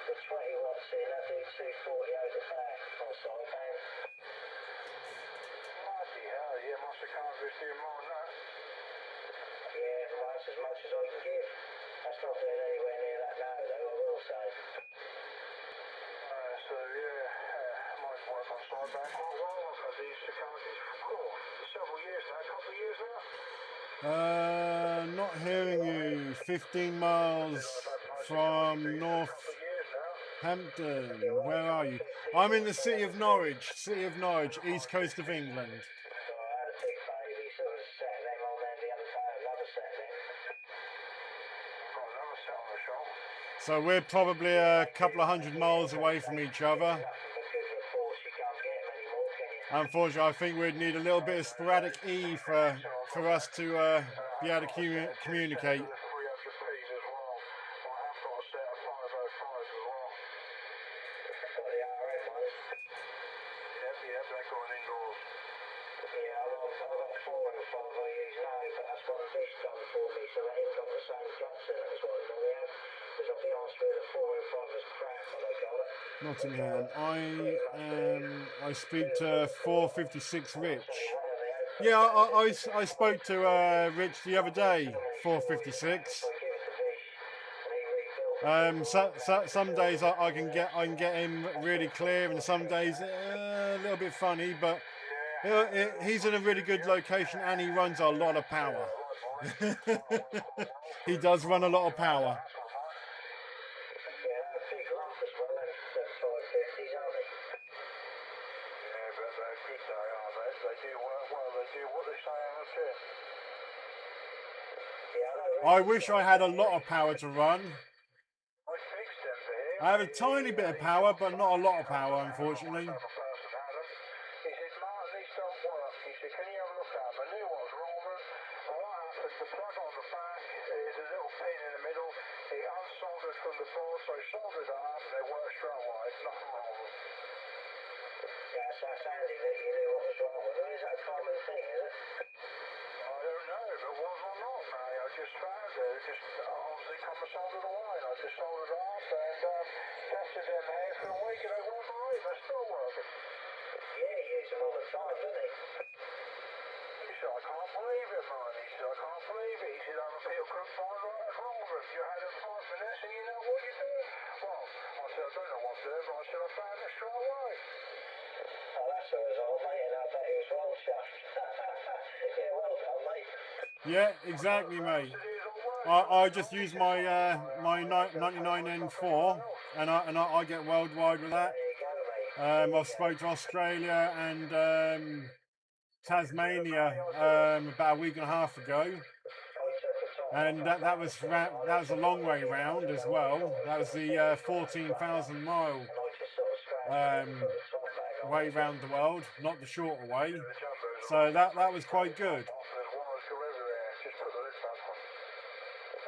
with 20 watts in, I do 240 out the back on sideband. Bloody hell, yeah, must have come with you more than that. Yeah, well, that's as much as I can give. That's not doing anywhere near that now, though, I will say. So yeah, mine's work on sideband quite well. I've had these Chicago's for several years now, a couple of years now. Not hearing you. 15 miles from Couple of years now. Northampton. Where are you? I'm in the city of Norwich, east coast of England. So I had a big baby, so I was setting them on there the other day, another setting them. I've got another set on the shop. So we're probably a couple of 100 miles away from each other. Nothing but good reports, you can't get them anymore, can you? Unfortunately, I think we'd need a little bit of sporadic E for us to be able to communicate. The 300Ps as well. I have got a set of 505s as well. What the RM ones? Yep, they're going indoors. Yeah, I've got 405 I use now, but that's what this done for me, so they ain't got the same guts in it as what I normally have. Because I'll be honest with you, the 405 was crap when I got it. Nottingham. I speak to 456 Rich. Yeah, I spoke to Rich the other day. 456. Some days I can get him really clear, and some days a little bit funny. But he's in a really good location, and he runs a lot of power. He does run a lot of power. I wish I had a lot of power to run. I have a tiny bit of power, but not a lot of power, unfortunately. He said, Martin, these don't work. He said, can you have a look at them? I knew what was wrong with them. And what happened, the plug on the back is a little pin in the middle. He unsoldered from the board, so he soldered it up and they work straight away. Nothing wrong with them. Yes, that's handy that you knew what was wrong with them. Is that a common thing, is it? I don't know if it was or not, mate. I just found it. It just obviously come and soldered away. And I just soldered it up and tested them here for a week and they weren't right. They're still working. Yeah, he uses them all the time, doesn't he? He said, I can't believe it, man. He said, I can't believe it. He said, other people couldn't find out what's wrong with them. You had it 5 minutes and you know what you're doing. Well, I said, I don't know what I'm doing, but I said, I found it straight away. Oh, that's the result, mate, and I bet he was well chuffed. Yeah, well done, mate. Yeah, exactly, mate. I just use my my 99N4, and I get worldwide with that. There you go, mate. I've spoke to Australia and Tasmania about a week and a half ago, I took the top and that was a long way round as well. That was the 14,000 mile I just sort of scratched the top bag on. way round the world, not the shorter way. So that was quite good. There's wires go everywhere. Just put the lid back on.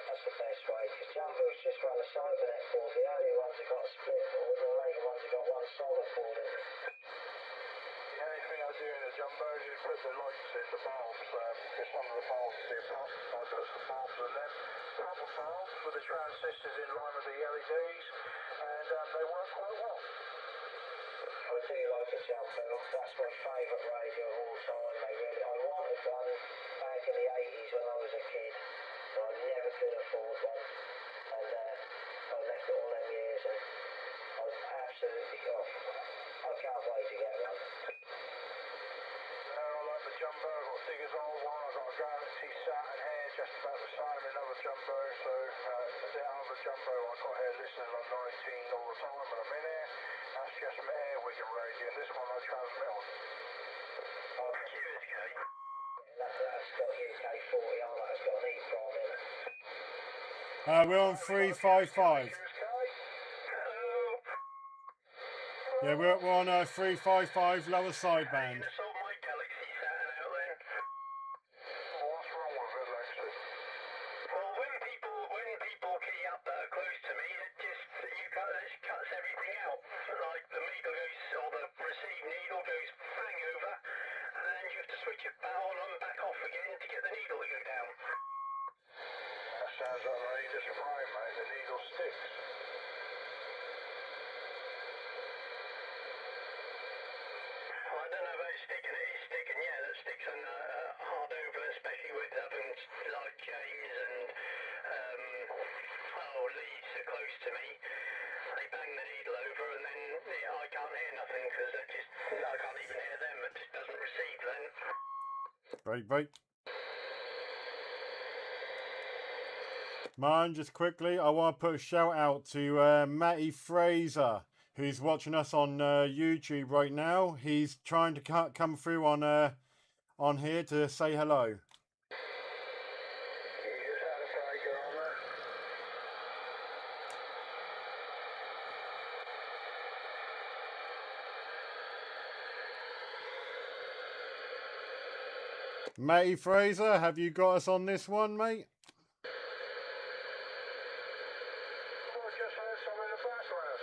That's the best way, because Jumbo's just run a cybernet board. The earlier ones have got a split board, the later ones have got one solid board in it. The only thing I do in the jumbo is put the lights in the bulbs, because some of the bulbs do pop. I put some bulbs in them. Couple of bulbs with the transistors in line with the LEDs, and they work quite well. I do like a Jumbo. That's my favourite radio of all time. I wanted one back in the 80s when I was a kid, but I never could afford one. And I left it all them years, and I We're on 355. Yeah, we're on 355 lower sideband. It's all my galaxy Saturn out then. What's wrong with it, Lexi? Well, when people key up that are close to me, it just cuts everything out. Like the needle goes, or the receive needle goes bang over, and then you have to switch it back on and back off again to get the needle to go down. That sounds like I need a spray, mate. The needle sticks. I don't know about sticking. It is sticking, yeah. That sticks on hard over, especially with ovens like James and Leeds are close to me. They bang the needle over, and then I can't hear nothing because I can't even hear them. It just doesn't receive then. Break. Man, just quickly, I want to put a shout out to Matty Fraser, who's watching us on YouTube right now. He's trying to come through on here to say hello. You just had a breaker on there. Matty Fraser, have you got us on this one, mate? Oh, I just heard some in the background.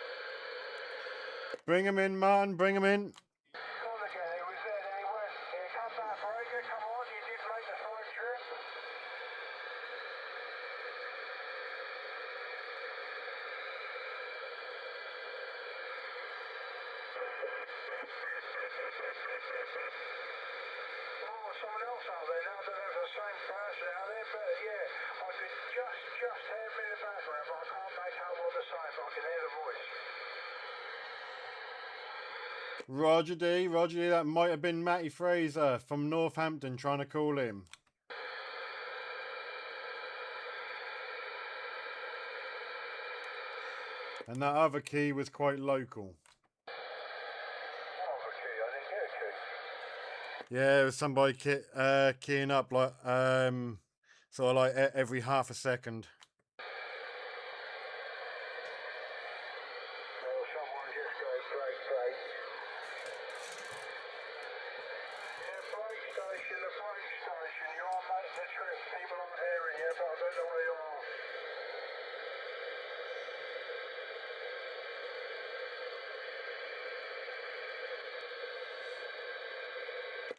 Bring him in, man, bring him in. Gone again, he was there, then he went. Here comes that breaker, come on, you did make the side trip. Oh, someone else out there now. I don't know if it's the same person out there, but yeah, I could just hear him in the background, but I can't make out what they're saying, but I can hear the voice. Roger D, that might have been Matty Fraser from Northampton trying to call him. And that other key was quite local. Oh, the key, I didn't get a key. Yeah, it was somebody keying up like sort of like every half a second. Oh, someone just go break. Yeah, break station, the break station. You are making the trip. People aren't hearing you, but I don't know where you are.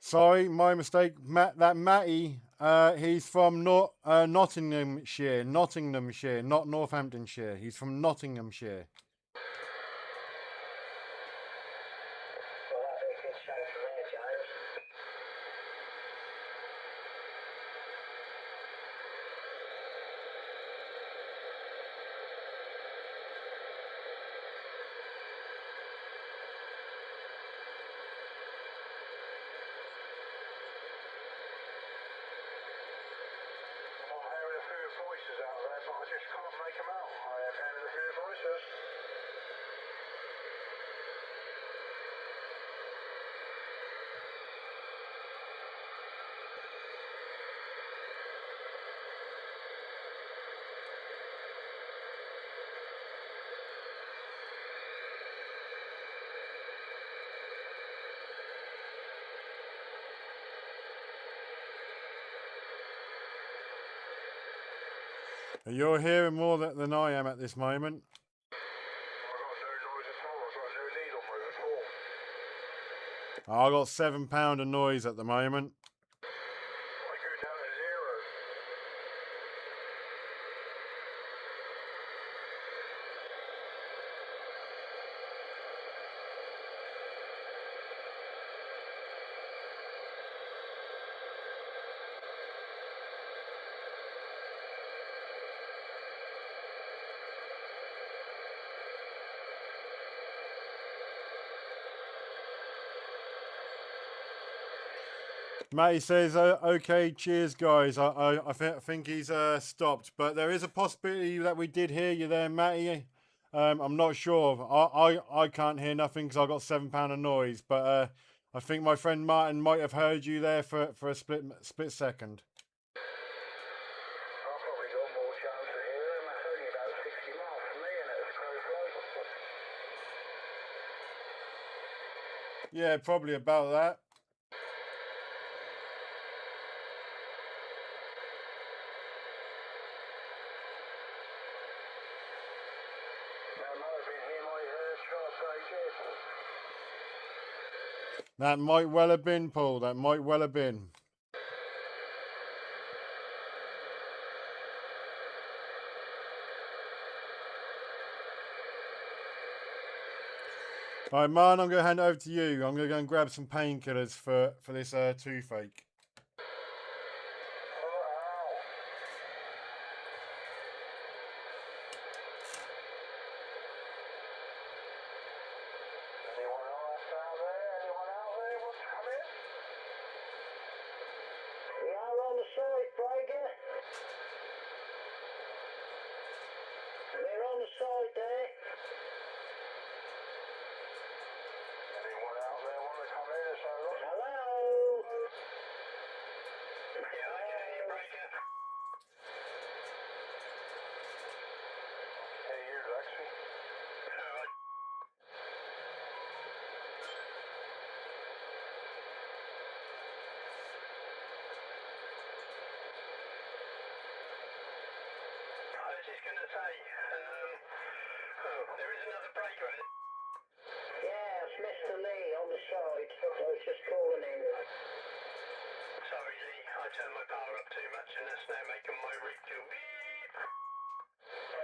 Sorry, my mistake. That Matty, he's from Nottinghamshire, not Northamptonshire. He's from Nottinghamshire. Well, that'd be a good show from there, James. I'm hearing a few voices out there, but I just can't make them out. I am hearing a few voices. You're hearing more than I am at this moment. I got no noise at all. I got no needle move at all. I got £7 of noise at the moment. I go down to zero. Matty says, "Okay, cheers, guys." I think he's stopped, but there is a possibility that we did hear you there, Matty. I'm not sure. I can't hear nothing because I got £7 of noise, but I think my friend Martin might have heard you there for a split second. I've probably got more chance of hearing him. Yeah, probably about that. That might have been him I heard try to play dead. That might well have been, Paul. That might well have been. All right, man, I'm going to hand it over to you. I'm going to go and grab some painkillers for this toothache. Anyone else out there? Anyone out there want to come in? We are on the side, Breaker. We're on the side there. Anyone out there want to come in? So look. Hello? Yeah, I can hear you, Breaker. Hey, you, Lexi. Alright. I was just going to say, there is another breaker. Yeah, it's Mr. Lee on the side. I was just calling in. Sorry, Lee. I turned my power up too much and it's now making my rig go beep.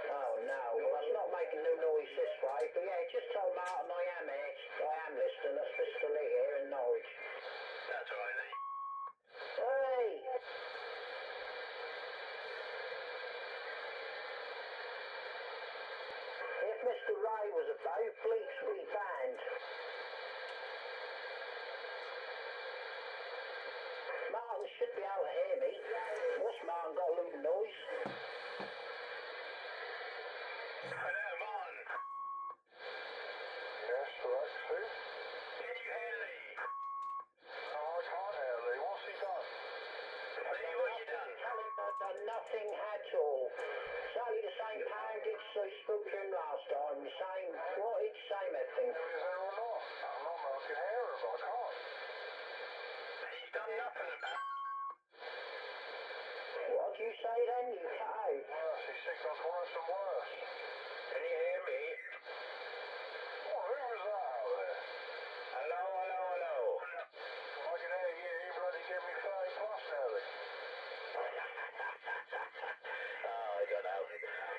Oh no, well that's not making no noise this way, but yeah, just tell Martin I am here. I am listening. That's Mr. Lee here in Norwich. That's all right, Lee. Hey! If Mr. Ray was about, please be banned. Martin should be able to hear me. What's Martin got a little noise? Hello, Martin. Yes, Lexi. Can you hear Lee? No, I can't hear Lee. What's he done? Lee, what you done? Tell him I've done nothing at all. It's only the same poundage so he spoke to him last time. The same wattage, same everything. Is there or not? I'm not I can hear him, but I can't. He's done nothing about it. What do you say then? You cut out. Worse, his signal's worse and worse. Can you hear me? Oh, who was that out there? Hello, hello, hello. I can hear you. You bloody give me 30 plus nearly. I don't know.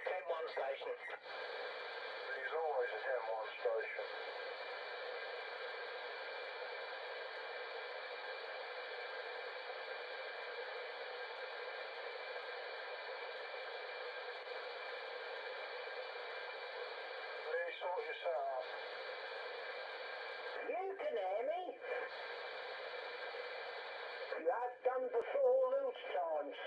Ken 1 station. He's always at M1 station. Lee, sort yourself. You can hear me. You have done before loads times.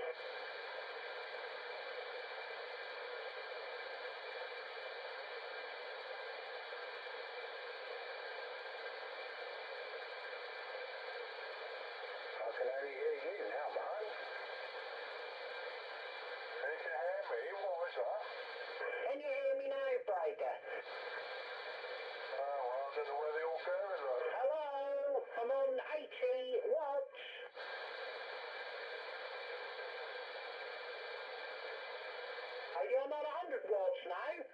I can only hear you now, man. You can hear me? What was that? Can you hear me now, Breaker? Oh, well, I don't know where they all going, though. Hello? I'm on 80 watts. Are you on 100 watts now? 100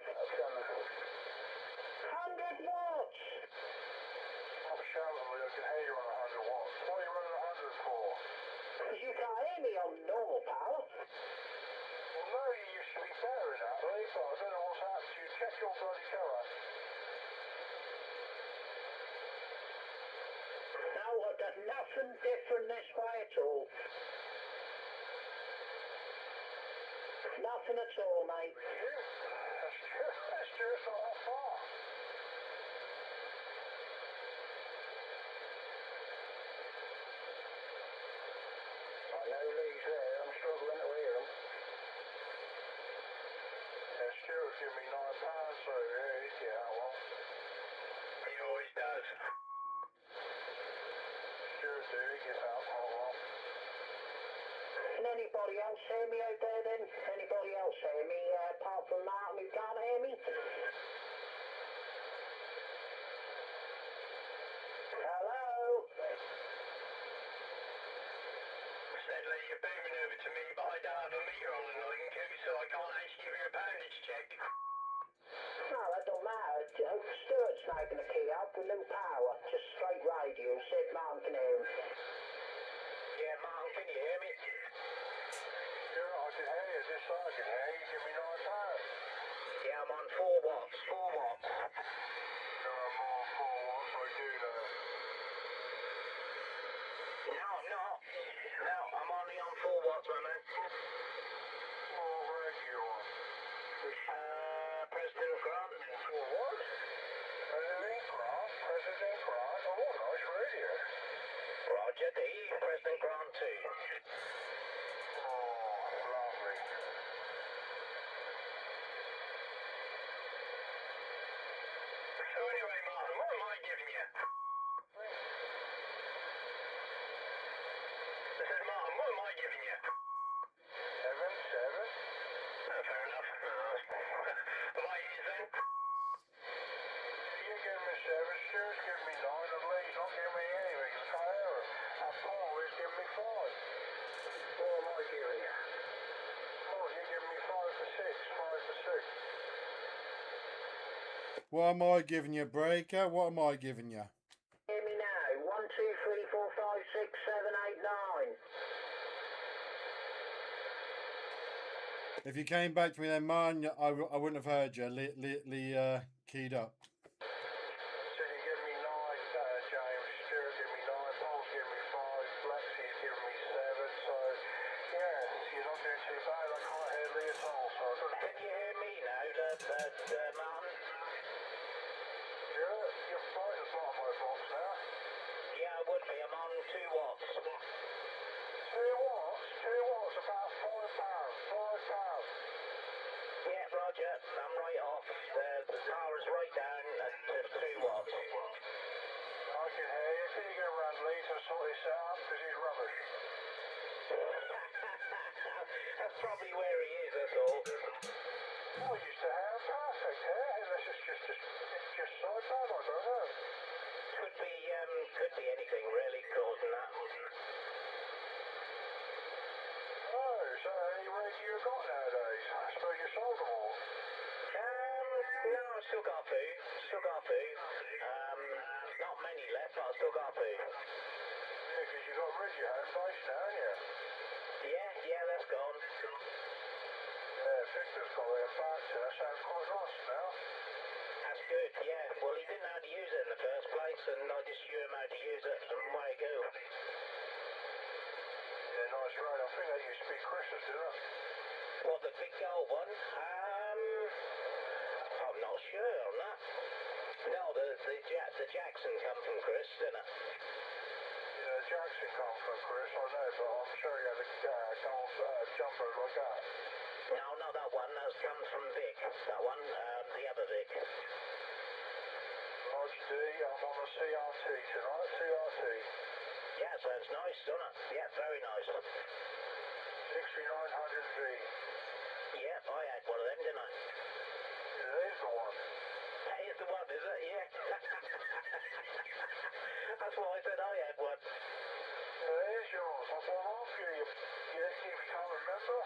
watts! I'm shouting, Lee. I can hear you on 100 watts. What are you running 100 for? Because you can't hear me on normal power. Well, no, you used to be better in that, Lee, but I don't know what's happened to you. Check your bloody current. No, I've done nothing different this way at all. Nothing at all, mate. That's just not that far. I know Lee's there. I'm struggling to hear him. Yeah, Stuart's giving me £9, so yeah, he'd get out one. He always does. Stuart do, he gives out quite well. Can anybody else hear me out there then? Anybody else hear me apart from Martin who can't hear me? Hello? Steadily, you're booming over to me, but I don't have a meter on the line, so I can't actually give you a poundage check. No, that don't matter. Stuart's making the key up with no power. Just straight radio. See if Martin can hear him. Yeah, Martin, can you hear me? Sure, I can hear you. Just so I can hear you. Give me 9 pounds. Yeah, I'm on 4 watts. 4 watts. No, I'm on 4 watts, I do know. No, I'm not. No, I'm only on 4 watts, my man. What radio on? President Grant. What? President Grant? President Grant? Oh, what a nice radio. Roger D. President Grant 2. Oh, lovely. So anyway, Martin, what am I giving you? I said, Martin, what am I giving you? 7, 7. Fair enough. My ears then. You give me 7, Stuart's give me 9, at least not give me anything, it's can't hear him. And Paul is giving me 5. What am I giving you? Oh, you give me 5 for 6, 5 for 6. What am I giving you, Breaker? What am I giving you? Hear me now. 1, 2, 3, 4, 5, 6, 7, 8, 9. If you came back to me then, man, I wouldn't have heard you. Keyed up. So you give me 9, James, Stuart give me 9, Paul's give me 5, Lexi's give me 7, so yeah, you're not doing too bad, I can't hear Lee at all, so I don't know. Can you hear me now, Martin? Yeah, you're fine at the bottom of my box now. Yeah, I would be. I'm on 2 watts. 2 watts? 2 watts, about £5, £5. Yeah, Roger. I'm right off. The power is right down at 2 watts. I can hear you. Can you get around Lee to sort this out? Because he's rubbish. That's probably where he is, that's all. I used to have perfect hair, unless it's just so bad, I don't know. Could be anything really causing that. Oh, so any radio you got nowadays? I suppose you sold them all. No, I've still got a few. Not many left, but I've still got a few. Yeah, because you got rid of your home base now, haven't you? Yeah, that's gone. Yeah, Victor's got it back, so that sounds quite nice now. That's good, yeah. Well, he didn't know how to use it in the first place, and I just showed him how to use it, and away you go. Yeah, nice road. I think that used to be Chris's, didn't it? What, the big gold one? I'm not sure on that. No, the Jackson come from Chris, didn't it? Yeah, Jackson come from Chris, I know, but I'm sure he had a gold jumper like that. No, not that one. That comes from Vic. That one, the other Vic. Lodge D, I'm on the CRT tonight, CRT. Yeah, sounds nice, doesn't it? Yeah, very nice. 6900V. Yeah, I had one of them, didn't I? Yeah, there's the one. That is the one, is it? Yeah. That's why I said I had one. Yeah, there's yours. I bought off you. You can't remember?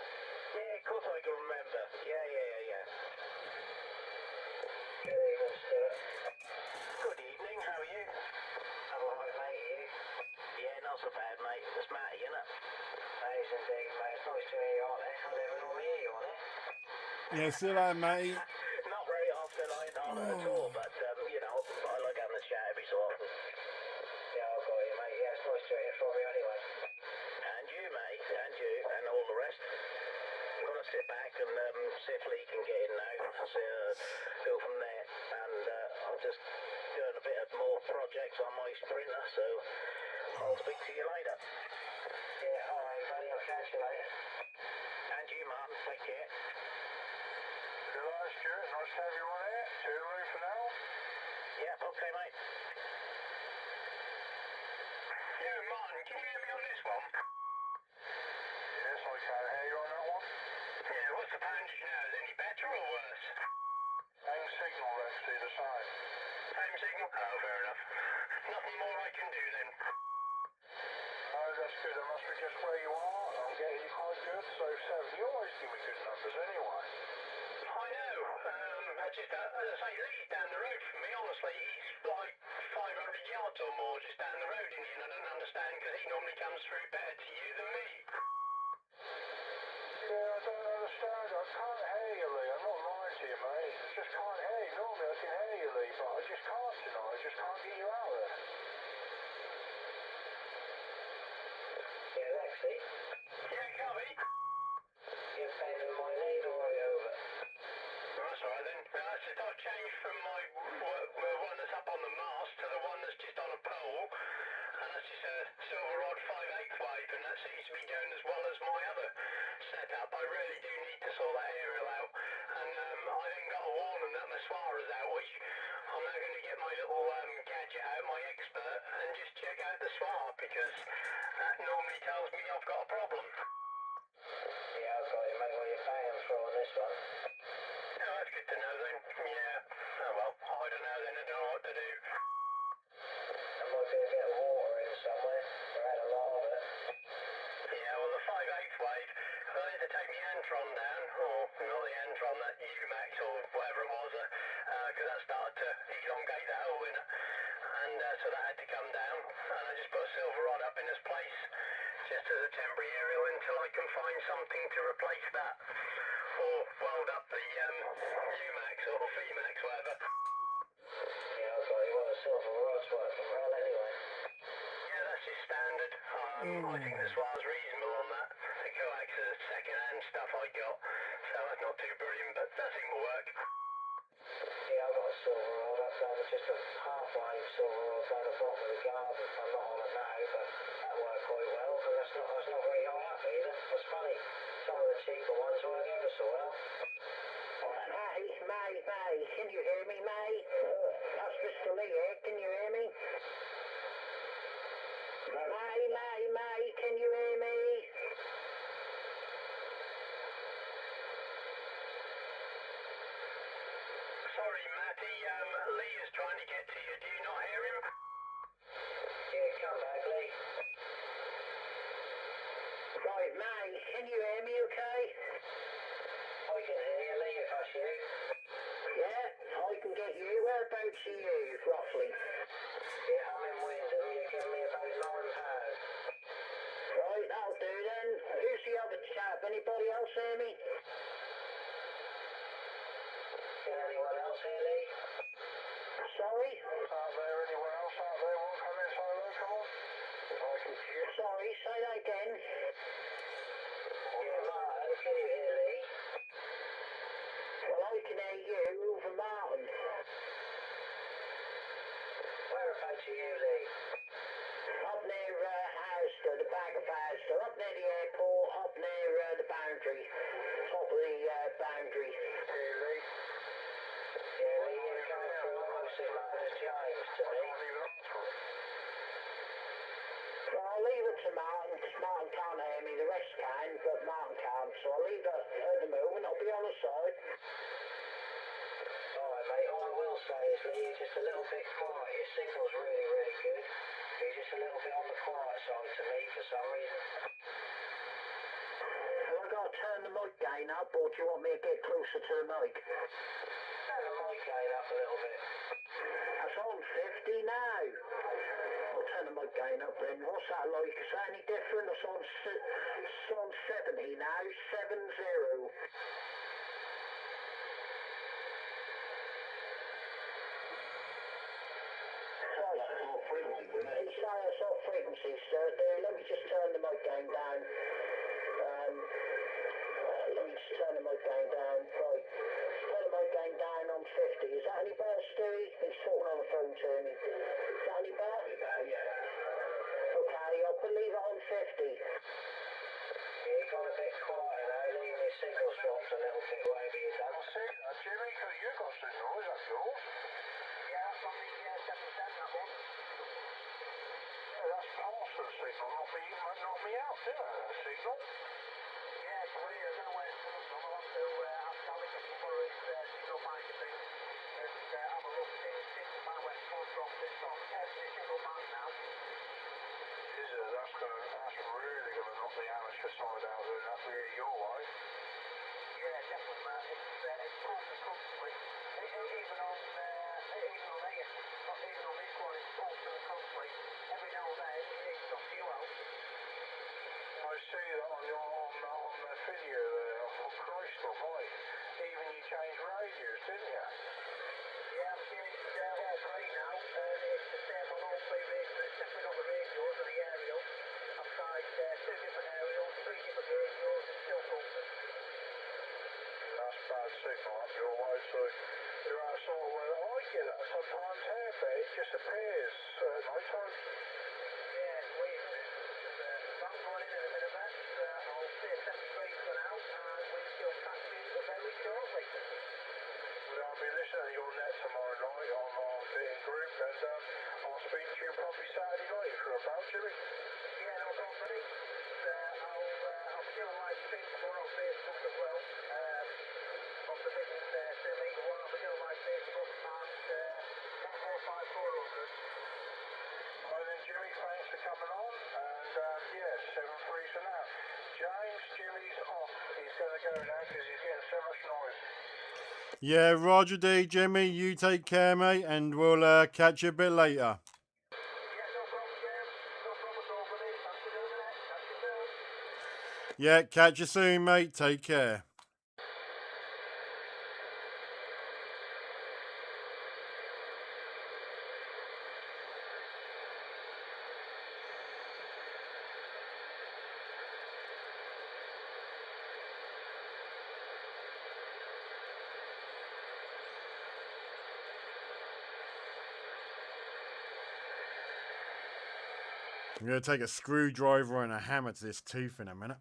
Yeah, of course I can remember. Yeah. Good evening, how are you? I'm alright, mate, you? Yeah, not so bad, mate. It's Matty, innit? That is indeed, mate. It's nice to hear you on it. I never normally hear you on it. Yeah, still am, mate. Not very often, I don't at all, but, I like having a chat every so often. Yeah, I've got you, mate. Yeah, it's nice to hear it from you anyway. And you, mate, and you, and all the rest. I'm going to sit back and see if Lee can get in now. Go from there. And I'm just doing a bit of more projects on my Sprinter, so I'll speak to you later. Yeah, alright, buddy. I'll catch you later. And you, Martin, take care. Good night, Stuart. Nice to have you on here. Toodaloo for now. Yeah, okay, mate. Yeah, Martin, can you hear me on this one? Yes, I can hear you on that one. Yeah, what's the poundage now? Is it any better or worse? Same signal, actually, the same. Same signal? Oh, fair enough. Nothing more I can do then. Oh, that's good. I must be just where you are, I'm getting you quite good. So 7, you always give me good numbers anyway. I know. I just, as I say, Lee's down the road from me, honestly. He's like 500 yards or more just down the road, and I don't understand because he normally comes through better to you than me. Yeah, I don't understand. I can't hear you, Lee. I'm not lying to you, mate. I just can't hear you. Normally I can hear you, Lee, but I just can't tonight. I just can't get you out there. Yeah, Lexi? Yeah, Cubby? You're bending my lead all the way over. That's alright then. It's just I've changed from my one that's up on the mast to the one that's just on a pole. And that's just a silver rod 5/8 wave, and that seems to be going as well as my other setup. I really do need to sort that aerial out. And I then got a warning that my Suara's out, which I'm now going to get my little gadget out, my expert, and just check out the Suara, because that normally tells me I've got a problem. Yeah, I've got you, mate. Well, you're paying for on this one. Oh, that's good to know then. Yeah. Oh well, I don't know then. I don't know what to do. There might be a bit of water in somewhere. We had a lot of it. Yeah, well, the 5/8 wave, I had to take my Antron down, or not the Antron, that UMAX or whatever it was, because that started to elongate the hole in it. And so that had to come down, and I just put a silver rod up in its place, just as a temporary aerial until I can find something to replace that, or weld up the UMAX or VMAX, whatever. Yeah, I've got you. Well, the silver rod's working well anyway. Yeah, that's just standard. I think the Suara's reasonable on that. The coax is second-hand stuff I got, so that's not too brilliant, but that thing will work. Yeah, I've got a silver rod up there, just a half-wave silver rod down the bottom of the garden. I'm not on it now, but that worked quite well, because that's not very high up either. It's funny, some of the cheaper ones work ever so well. May, can you hear me, May? That's Mr. Lee here, can you hear me? May, can you hear me? Sorry, Matty, Lee is trying to get to you. Do you not hear him? Yeah, come back, Lee. Right, May, can you hear me okay? I can hear you, Lee, if that's you. Yeah, I can get you. Whereabouts are you, roughly? Yeah, I'm in Wyndham. You're giving me about £9. Right, that'll do then. Who's the other chap? Anybody else hear me? Is anyone else here, Lee? Sorry? Out there, anyone else out there want to come in, say hello, come on? I can hear. Sorry, say that again. Yeah, Martin, can you hear Lee? Well, I can hear you over Martin. Whereabouts are you, Lee? Up near Asda, the back of Asda, up near the airport, up near the boundary, top of the boundary. Here, Lee. Yeah, Lee, you're coming through almost as loud as James to me. Can't even answer it. Well, I'll leave it to Martin, because Martin can't hear me, the rest can, but Martin can't, so I'll leave it at the moment, I'll be on the side. Alright mate, all I will say is Lee, you're just a little bit quiet, your signal's really, really good. You're just a little bit on the quiet side to me for some reason. Have I got to turn the mic gain up, or do you want me to get closer to the mic? Turn the mic gain up a little bit. That's on 50 now. I'll turn the mic gain up then. What's that like? Is that any different? It's on 70 now, 70. It's off frequency, sir. Let me just turn the mic gain down. Let me just turn the mic gain down. Right. Turn the mic gain down on 50. Is that any better, Stewie? He's talking on the phone to me. Is that any better? Yeah. Okay, I'll leave it on 50. Yeah, you got a bit quiet now. Leave your signals dropped a little bit, whatever you've done. I see, Jimmy, because you got signal, is that yours? Yeah, that's on the 710, that one. Yeah, that's partial signal, not me out, yeah, signal. Yeah, it's weird. I don't know where it's coming from. I'll have to ask Alex for his signal minder thing and have a look see find where it's coming from. It's on every single man now. Jesus, that's really gonna too far up your way, so you're outside where I get it sometimes here, but it just appears at night time. Yeah, it's weird. I'm going in a minute, Matt. I'll see a 73 for now, and we shall catch you very shortly. Well, I'll be listening to your net tomorrow night on our fitting group, and I'll speak to you probably Saturday night if you're about, Jimmy. Yeah, no problem, buddy. I'll be doing live stream tomorrow on Facebook as well. Of the business CB one, I'll be doing live Facebook at 145 400. Well then, Jimmy, thanks for coming on, and yeah, 7-3 for now. James, Jimmy's off. He's going to go now because he's getting so much noise. Yeah, Roger D, Jimmy, you take care, mate, and we'll catch you a bit later. Yeah, no problem, James. No problem at all, buddy. Thanks for doing it. Catch you soon. Yeah, catch you soon, mate. Take care. I'm going to take a screwdriver and a hammer to this tooth in a minute.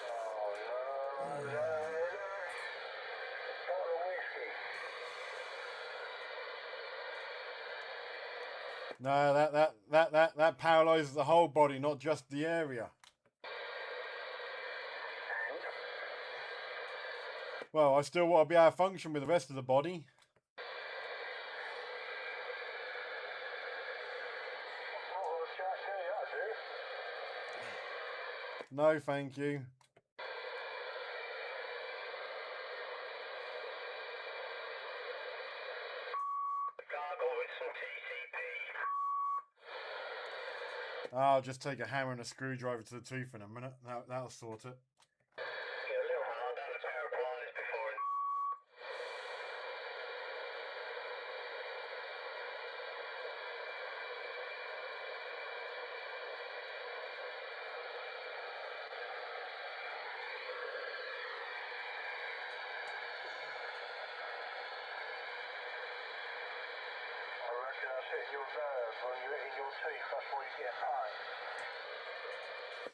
Oh, no. Bottle of whiskey. No, that paralyzes the whole body, not just the area. Well, I still want to be able to function with the rest of the body. Bottle of Jack here, I do. No, thank you. Gargle with some TCP. I'll just take a hammer and a screwdriver to the tooth in a minute. That'll sort it. You're a little hard on the pair of pliers before. I reckon that's hitting your nerve when you're hitting your teeth. That's why you get pain.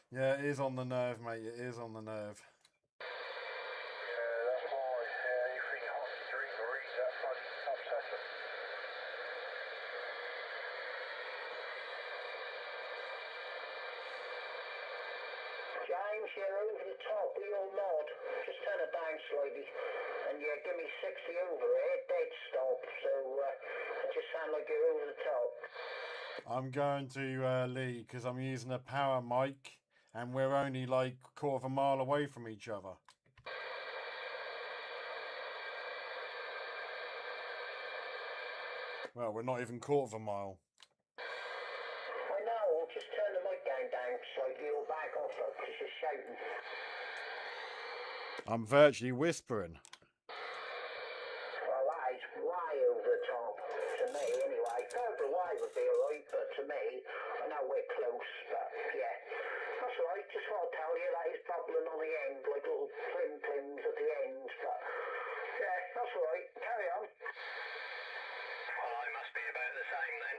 Yeah, it is on the nerve, mate. It is on the nerve. Yeah, that's why. Anything hot to drink or eat, that bloody upsets them. James, you're over the top of your mod. Just turn it down slightly. And yeah, give me 60 over it, dead stop. So it just sound like you're over the top. I'm going to Lee because I'm using a power mic and we're only like a quarter of a mile away from each other. Well, we're not even quarter of a mile. I know, I'll just turn the mic down slightly or back off it because you're shouting. I'm virtually whispering. Well, that is way over the top. To me, anyway. Further away would be alright, but to me, I know we're close, but yeah. That's right, just what I'll tell you, that is bubbling on the end, like little plim-plims at the end, but yeah, that's right. Carry on. Well, I must be about the same then.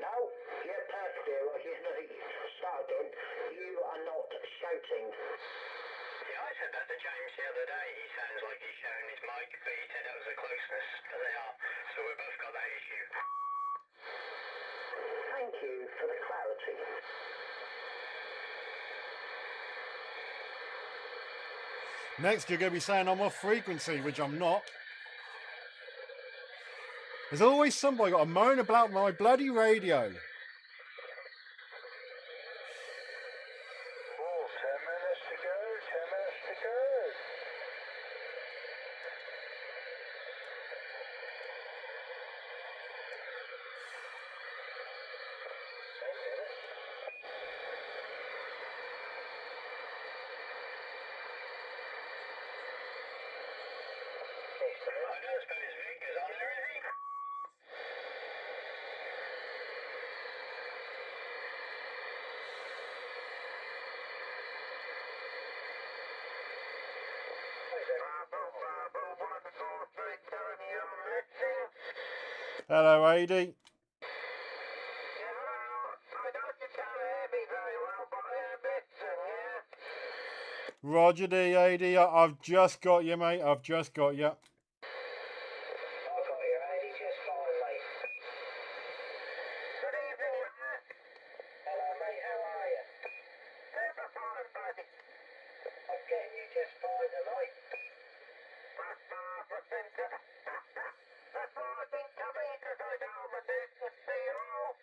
No, you're perfect here. You know, start again. You are not shouting. Yeah, I said that to James the other day. He sounds like he's shouting his mic, but he said that was a closeness, and they are. So we've both got that issue. Thank you for the clarity. Next, you're going to be saying I'm off frequency, which I'm not. There's always somebody got to moan about my bloody radio. Oh, 10 minutes to go, 10 minutes to go. I don't suppose Vic is on there, is he? Hello, AD. Yeah, hello. I don't you can't hear me very well, but I am listening, yeah? Roger the AD. I've just got you, mate. I've just got you. I got you, Eddie, just fine, mate. Good evening, yeah? Hello, mate, how are you? Super fine, buddy. I'm getting you just fine tonight. That's marvellous, isn't it? That's why I didn't come in, because I know my business to you all.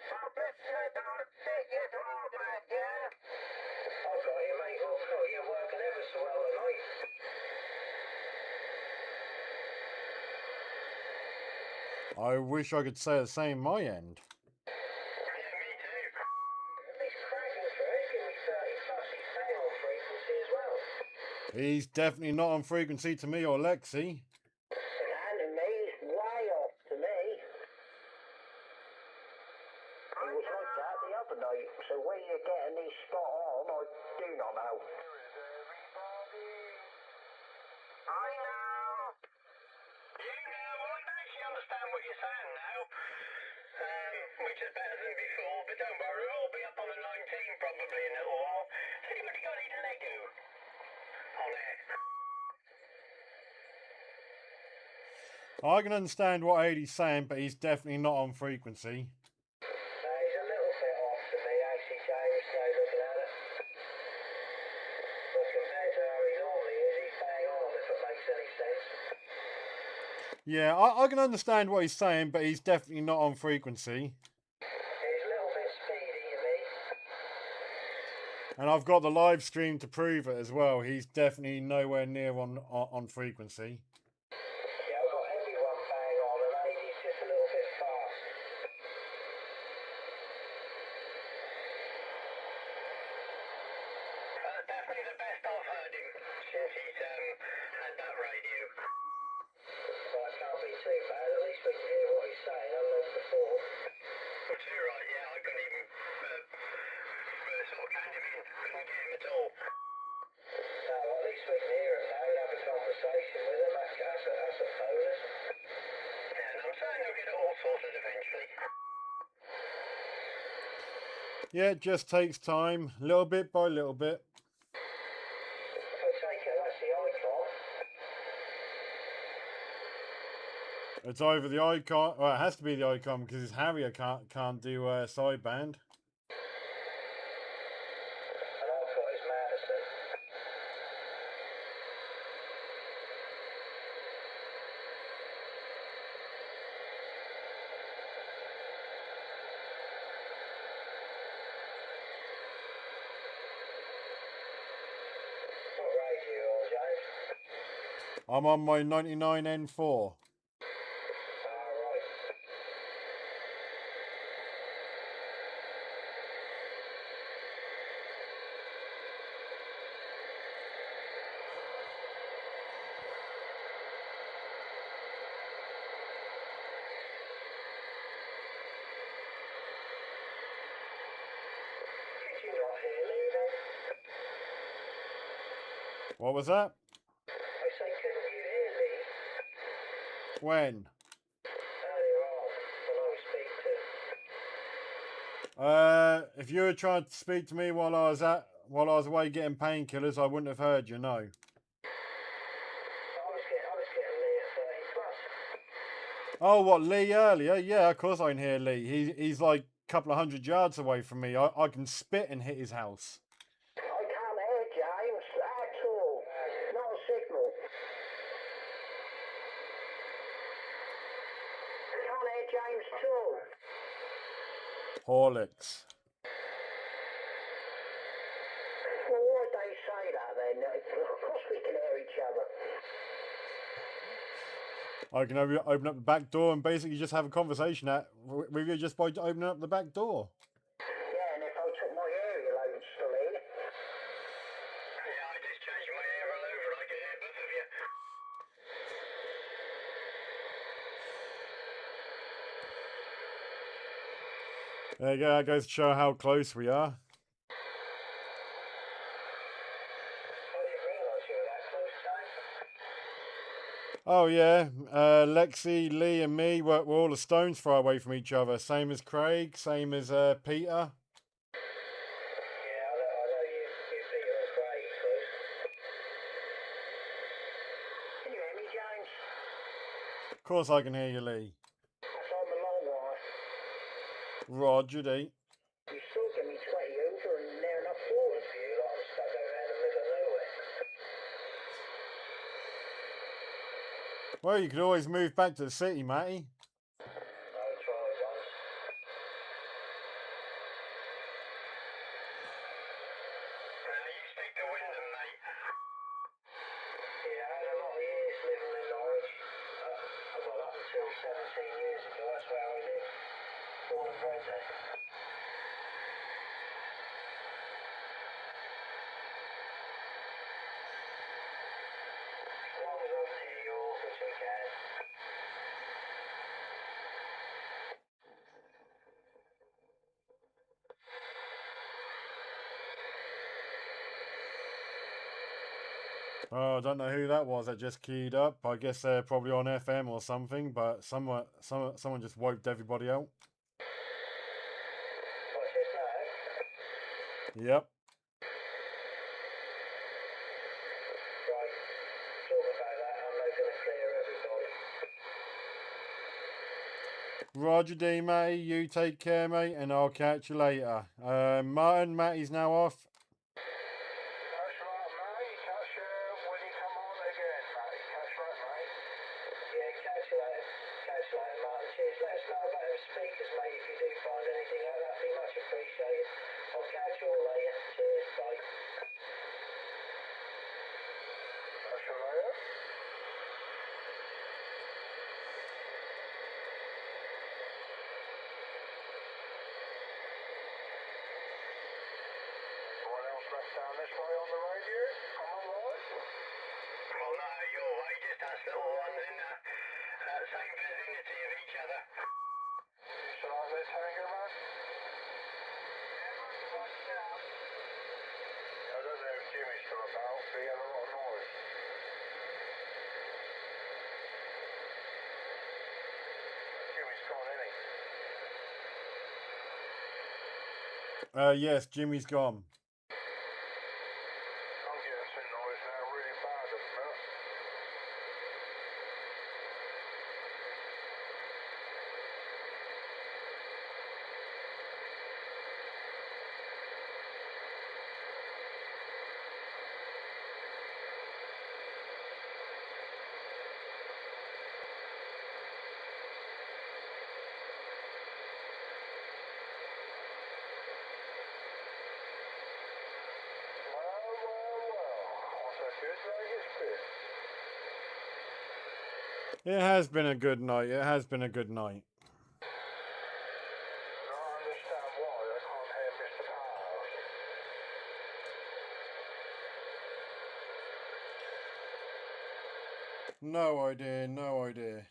I'm listening, don't sit your drawback, yeah? I got you, mate. Well, got you working ever so well tonight. I wish I could say the same my end. Yeah, me too. He's cracking for it. Give me 30 plus. He's staying on frequency as well. He's definitely not on frequency to me or Lexi. And to me, he's way off to me. He was like that the other night. So where you're getting these spot on, I do not know. I know. You know, well, I actually understand what you're saying now. Which is better than before, but don't worry, we'll be up on the 19 probably in a little while. Has anybody got any Lego on it? I can understand what AD's saying, but he's definitely not on frequency. He's a little bit off to me, actually, James, so looking at it. But compared to how he normally is, he's bang on, if it makes any sense. Yeah, I can understand what he's saying, but he's definitely not on frequency. He's a little bit speedy, you mean? And I've got the live stream to prove it as well. He's definitely nowhere near on frequency. Yeah, I've got everyone bang on, and Lady's just a little bit fast. Definitely the best I've heard him since he's had that radio. Well, it can't be too bad. At least we can hear what he's saying, unlike before. Well, too right, yeah. I couldn't even sort of count him in. Couldn't get him at all. No, well, at least we can hear him now and have a conversation with him. That's a bonus. Yeah, and I'm saying he'll get it all sorted eventually. Yeah, it just takes time, little bit by little bit. I take it that's the icon. It's either the icon, well, it has to be the icon because his Harrier can't do sideband. And I've got his Madison. What radio you on, James? I'm on my 99N4. Right. Did you not hear me then? What was that? I say, couldn't you hear me When? earlier on when I was speaking to? If you were trying to speak to me while I was away getting painkillers, I wouldn't have heard you, no. I was getting Lee at 30 plus. Oh, what, Lee earlier? Yeah, of course I can hear Lee. He's like a couple of 100 yards away from me. I can spit and hit his house. I can't hear James at all. Not a signal. Can't hear James at all. Horlicks. Well, why'd they say that then? Of course we can hear each other. I can open up the back door and basically just have a conversation with you just by opening up the back door. Yeah, and if I took my area load still in. Yeah, I just changed my area load and I can hear both of you. There you go, that goes to show how close we are. I didn't realise you were that close, James. Oh yeah, Lexi, Lee, and me we're all a stone's throw away from each other. Same as Craig, same as Peter. Yeah, I know you Peter and Craig, so. Can you hear me, James? Of course I can hear you, Lee. That's on the long wire. Roger, D. You still give me 20 over and near enough forward for you, like I'm stuck over in the middle of nowhere. Well, you could always move back to the city, Matty. No try once. You speak to Wyndham, mate. Yeah, I had a lot of years living in Norwich. Well, up until 17 years ago, that's where I lived. Born and bred there. As long as I can hear you all, which I can. Oh, I don't know who that was that just keyed up. I guess they're probably on FM or something, but someone just wiped everybody out. What's this now? Yep. Right. Talk about that. I'm making it clear, everybody. Roger D, Matty. You take care, mate, and I'll catch you later. Martin, Matty's now off. Catch right, mate. Catch when you come on again, mate. Catch right, mate. Yeah, catch you later. Catch you later, Martin. Cheers. Let us know about them speakers, mate, if you do find anything out. That'd be much appreciated. I'll catch you all later. Cheers, bye. Catch you later. Anyone else left down this way on the radio? Come on, boys. Well, no, your way, just us little ones in the same vicinity of each other. So let's hang around. I don't know if Jimmy's still about, but he had a lot of noise. Jimmy's gone, isn't he? Yes, Jimmy's gone. I'm getting some noise now, really bad at the minute. It has been a good night. It has been a good night. I don't understand why I can't hear Mr. Powers. No idea, no idea.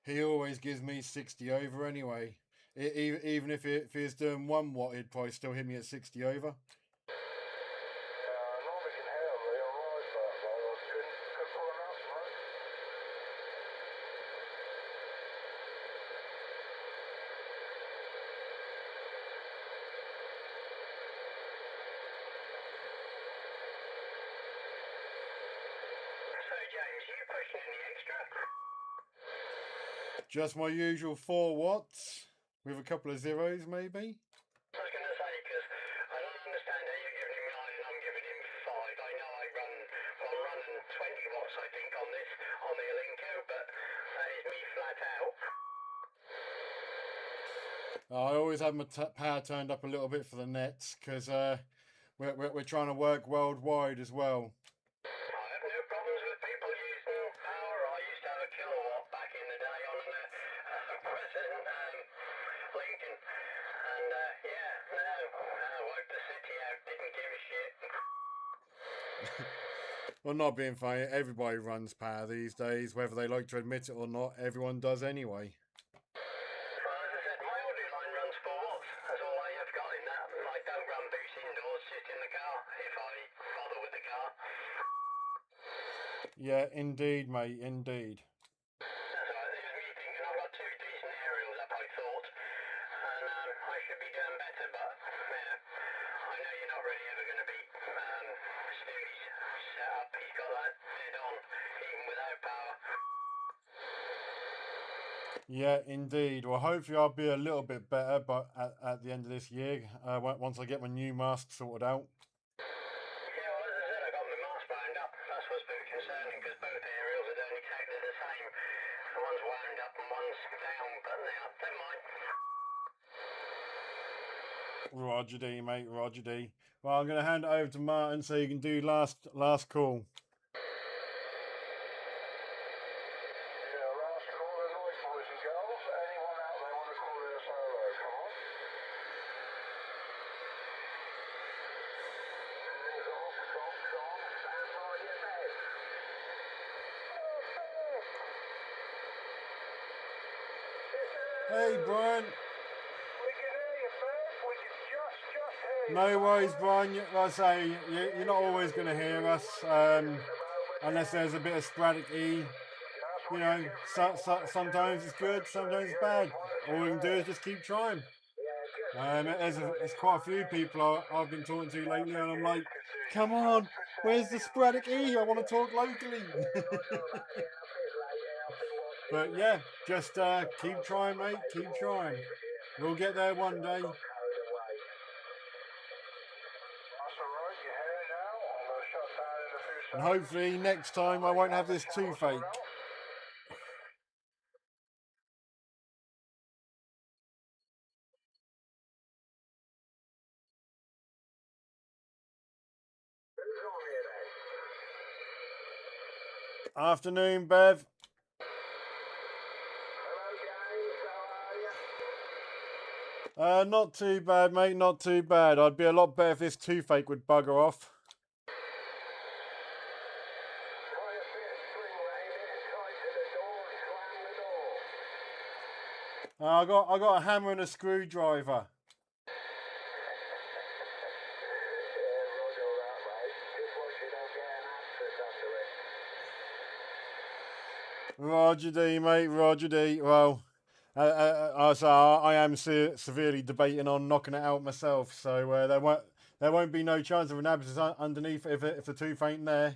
He always gives me 60 over anyway. Even if he was doing 1 watt, he'd probably still hit me at 60 over. Normally can hear me alright, but I couldn't pull him out tonight. So, James, you pushing any extra? Just my usual 4 watts with a couple of zeros, maybe. I was going to say, because I don't understand how you're giving him 9 and I'm giving him 5. I know I'm running 20 watts, I think, on the Alinco, but that is me flat out. I always have my power turned up a little bit for the nets because we're trying to work worldwide as well. I have no problems with people using power. I used to have a kilowatt back in the day on a President Lincoln. And yeah, no, wiped the city out, didn't give a shit. Well, not being funny, everybody runs power these days, whether they like to admit it or not. Everyone does anyway. Well, as I said, my audio line runs 4 watts. Yeah, indeed, mate, indeed. That's right, it was me thinking I've got 2 decent aerials up, I thought, and I should be doing better, but yeah, I know you're not really ever going to beat Stewie's setup. He's got that dead on, even without power. Yeah, indeed. Well, hopefully I'll be a little bit better, but at the end of this year, once I get my new mask sorted out. Yeah, well, as I said, I got my mask wound up. That's what's a bit concerning, because both aerials are doing exactly the same. One's wound up and one's down, but never mind. Roger D, mate, Roger D. Well, I'm going to hand it over to Martin so you can do last call. Yeah, last call of the night, boys and girls. Anyone out there want to call it a solo? Come on. Hands off, socks on, stand by your bed. Hey, Brian. We can hear you, Bev. We can just hear you. No worries, Brian. Like I say, you're not always going to hear us unless there's a bit of sporadic E. You know, sometimes it's good, sometimes it's bad. All we can do is just keep trying. There's quite a few people I've been talking to lately, and I'm like, come on, where's the sporadic E? I want to talk locally. But yeah, just keep trying, mate. Keep trying. We'll get there one day. That's all right. You're here now. I'm going to shut down in a few seconds. And hopefully next time I won't have this toothache. Afternoon, Bev. Not too bad, mate, not too bad. I'd be a lot better if this toothache would bugger off. I got a hammer and a screwdriver. Roger D, mate, Roger D. Well, so I am severely debating on knocking it out myself. So there won't be no chance of an abscess underneath if the tooth ain't there.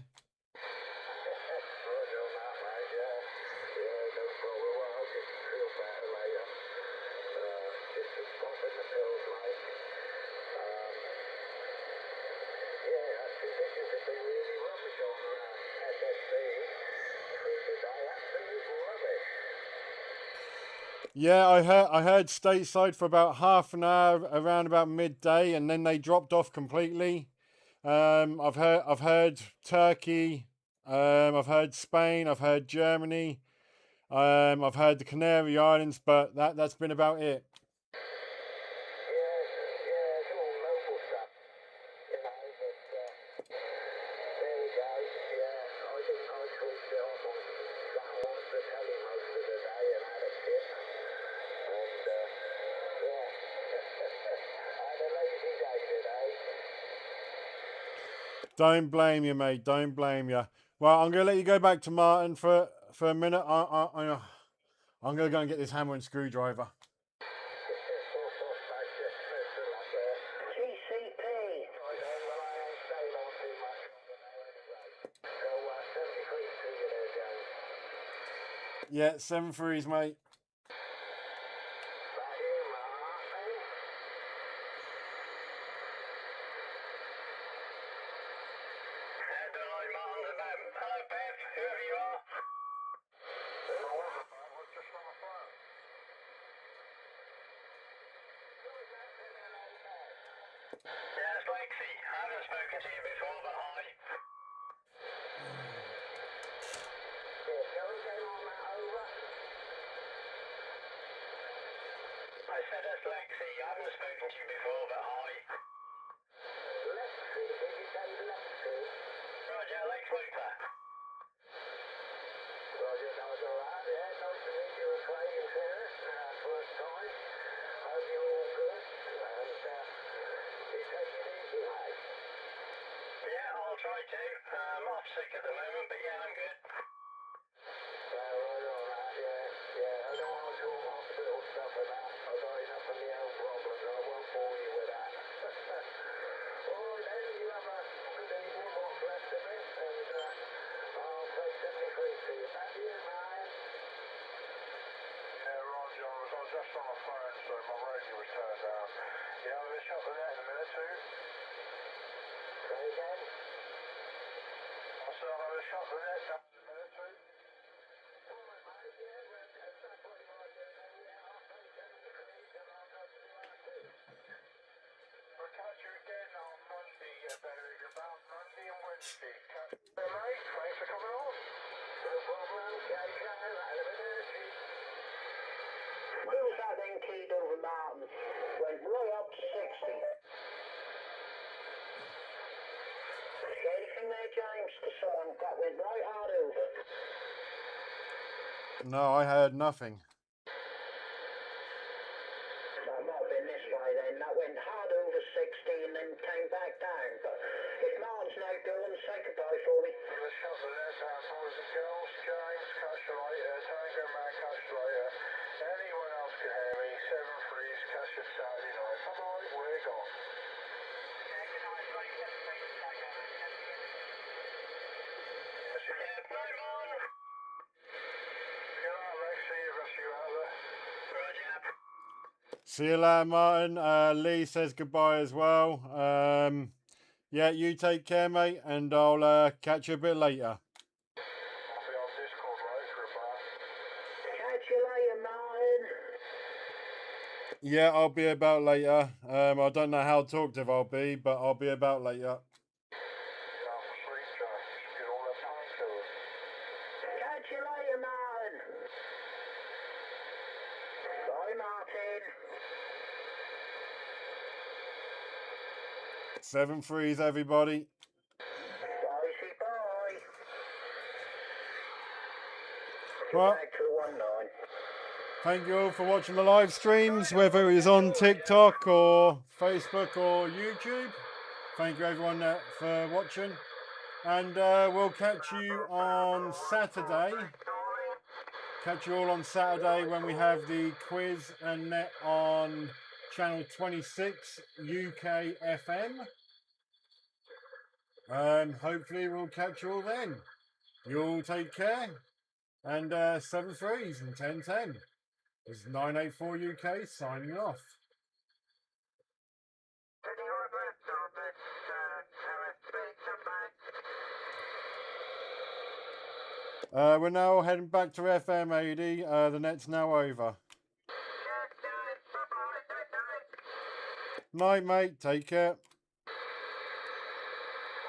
Yeah, I heard stateside for about half an hour around about midday, and then they dropped off completely. I've heard Turkey, I've heard Spain, I've heard Germany, I've heard the Canary Islands, but that's been about it. Don't blame you, mate. Don't blame you. Well, I'm going to let you go back to Martin for a minute. I'm going to go and get this hammer and screwdriver. Yeah, 7-3s, mate. try to. I'm off sick at the moment, but yeah, I'm good. Alright, yeah. I don't want to talk hospital stuff and that. I've got enough of my own problems. I won't bore you with that. Alright then, you have a good evening, what's left of it, and I'll say 73 to you. Thank you, man. Yeah, right, John. I was just on the phone, so my radio was turned down. Yeah, I'm going to shut the net in a minute, too. Say again. I said I'm going to shut the net down in a minute, too. Alright, mate, yeah, well, if that's what you want to do, then yeah, I'll say 73 and I'll go to the last two. We'll catch you again on Monday, Barry. About Monday and Wednesday. Catch you there, mate. Thanks for coming on. No problem, KJ, arrivederci. Wheels that then keyed over mountain, went right up to 60. Anything there, James, to someone that went right hard over? No, I heard nothing. That might have been this way then. That went hard over 60 and then came back down. But if Martin's no good, say goodbye for me. I'm going to shut the net down, boys and girls. James, catch you later. Tango Man, catch you later. Anyone else can hear me. 7-3's, catch you Saturday night. Bye-bye, we're gone. Yeah, play on. Good night, Rex. See you, rest of you out there. Roger. See you later, Martin. Lee says goodbye as well. Yeah, you take care, mate, and I'll catch you a bit later. I'll be on Discord later about. Catch you later, Martin. Yeah, I'll be about later. I don't know how talkative I'll be, but I'll be about later. Half asleep, James. Get all that painkillers. Catch you later, Martin. Bye, Martin. 7-3s, everybody. Bye, see bye. Well, Back to the 1-9. thank you all for watching the live streams, whether it is on TikTok or Facebook or YouTube. Thank you everyone for watching, and we'll catch you on Saturday. Catch you all on Saturday when we have the quiz and net on channel 26 UK FM. Hopefully we'll catch you all then. You all take care, and 7-3s and 10-10. This is 984 UK signing off. We're now heading back to FM 80. The net's now over. Night, mate. Take care. Who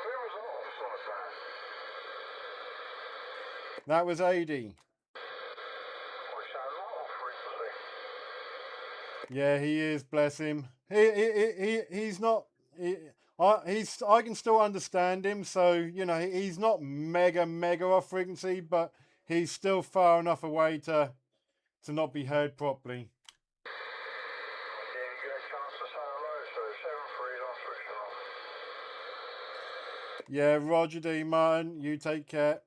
was off on a That was 80. We sound right off recently. Yeah, he is. Bless him. He's not. I can still understand him. So you know, he's not mega off frequency, but he's still far enough away to not be heard properly. Didn't get a chance to say hello, so 7-3's on switching off. Yeah, Roger D. Martin. You take care.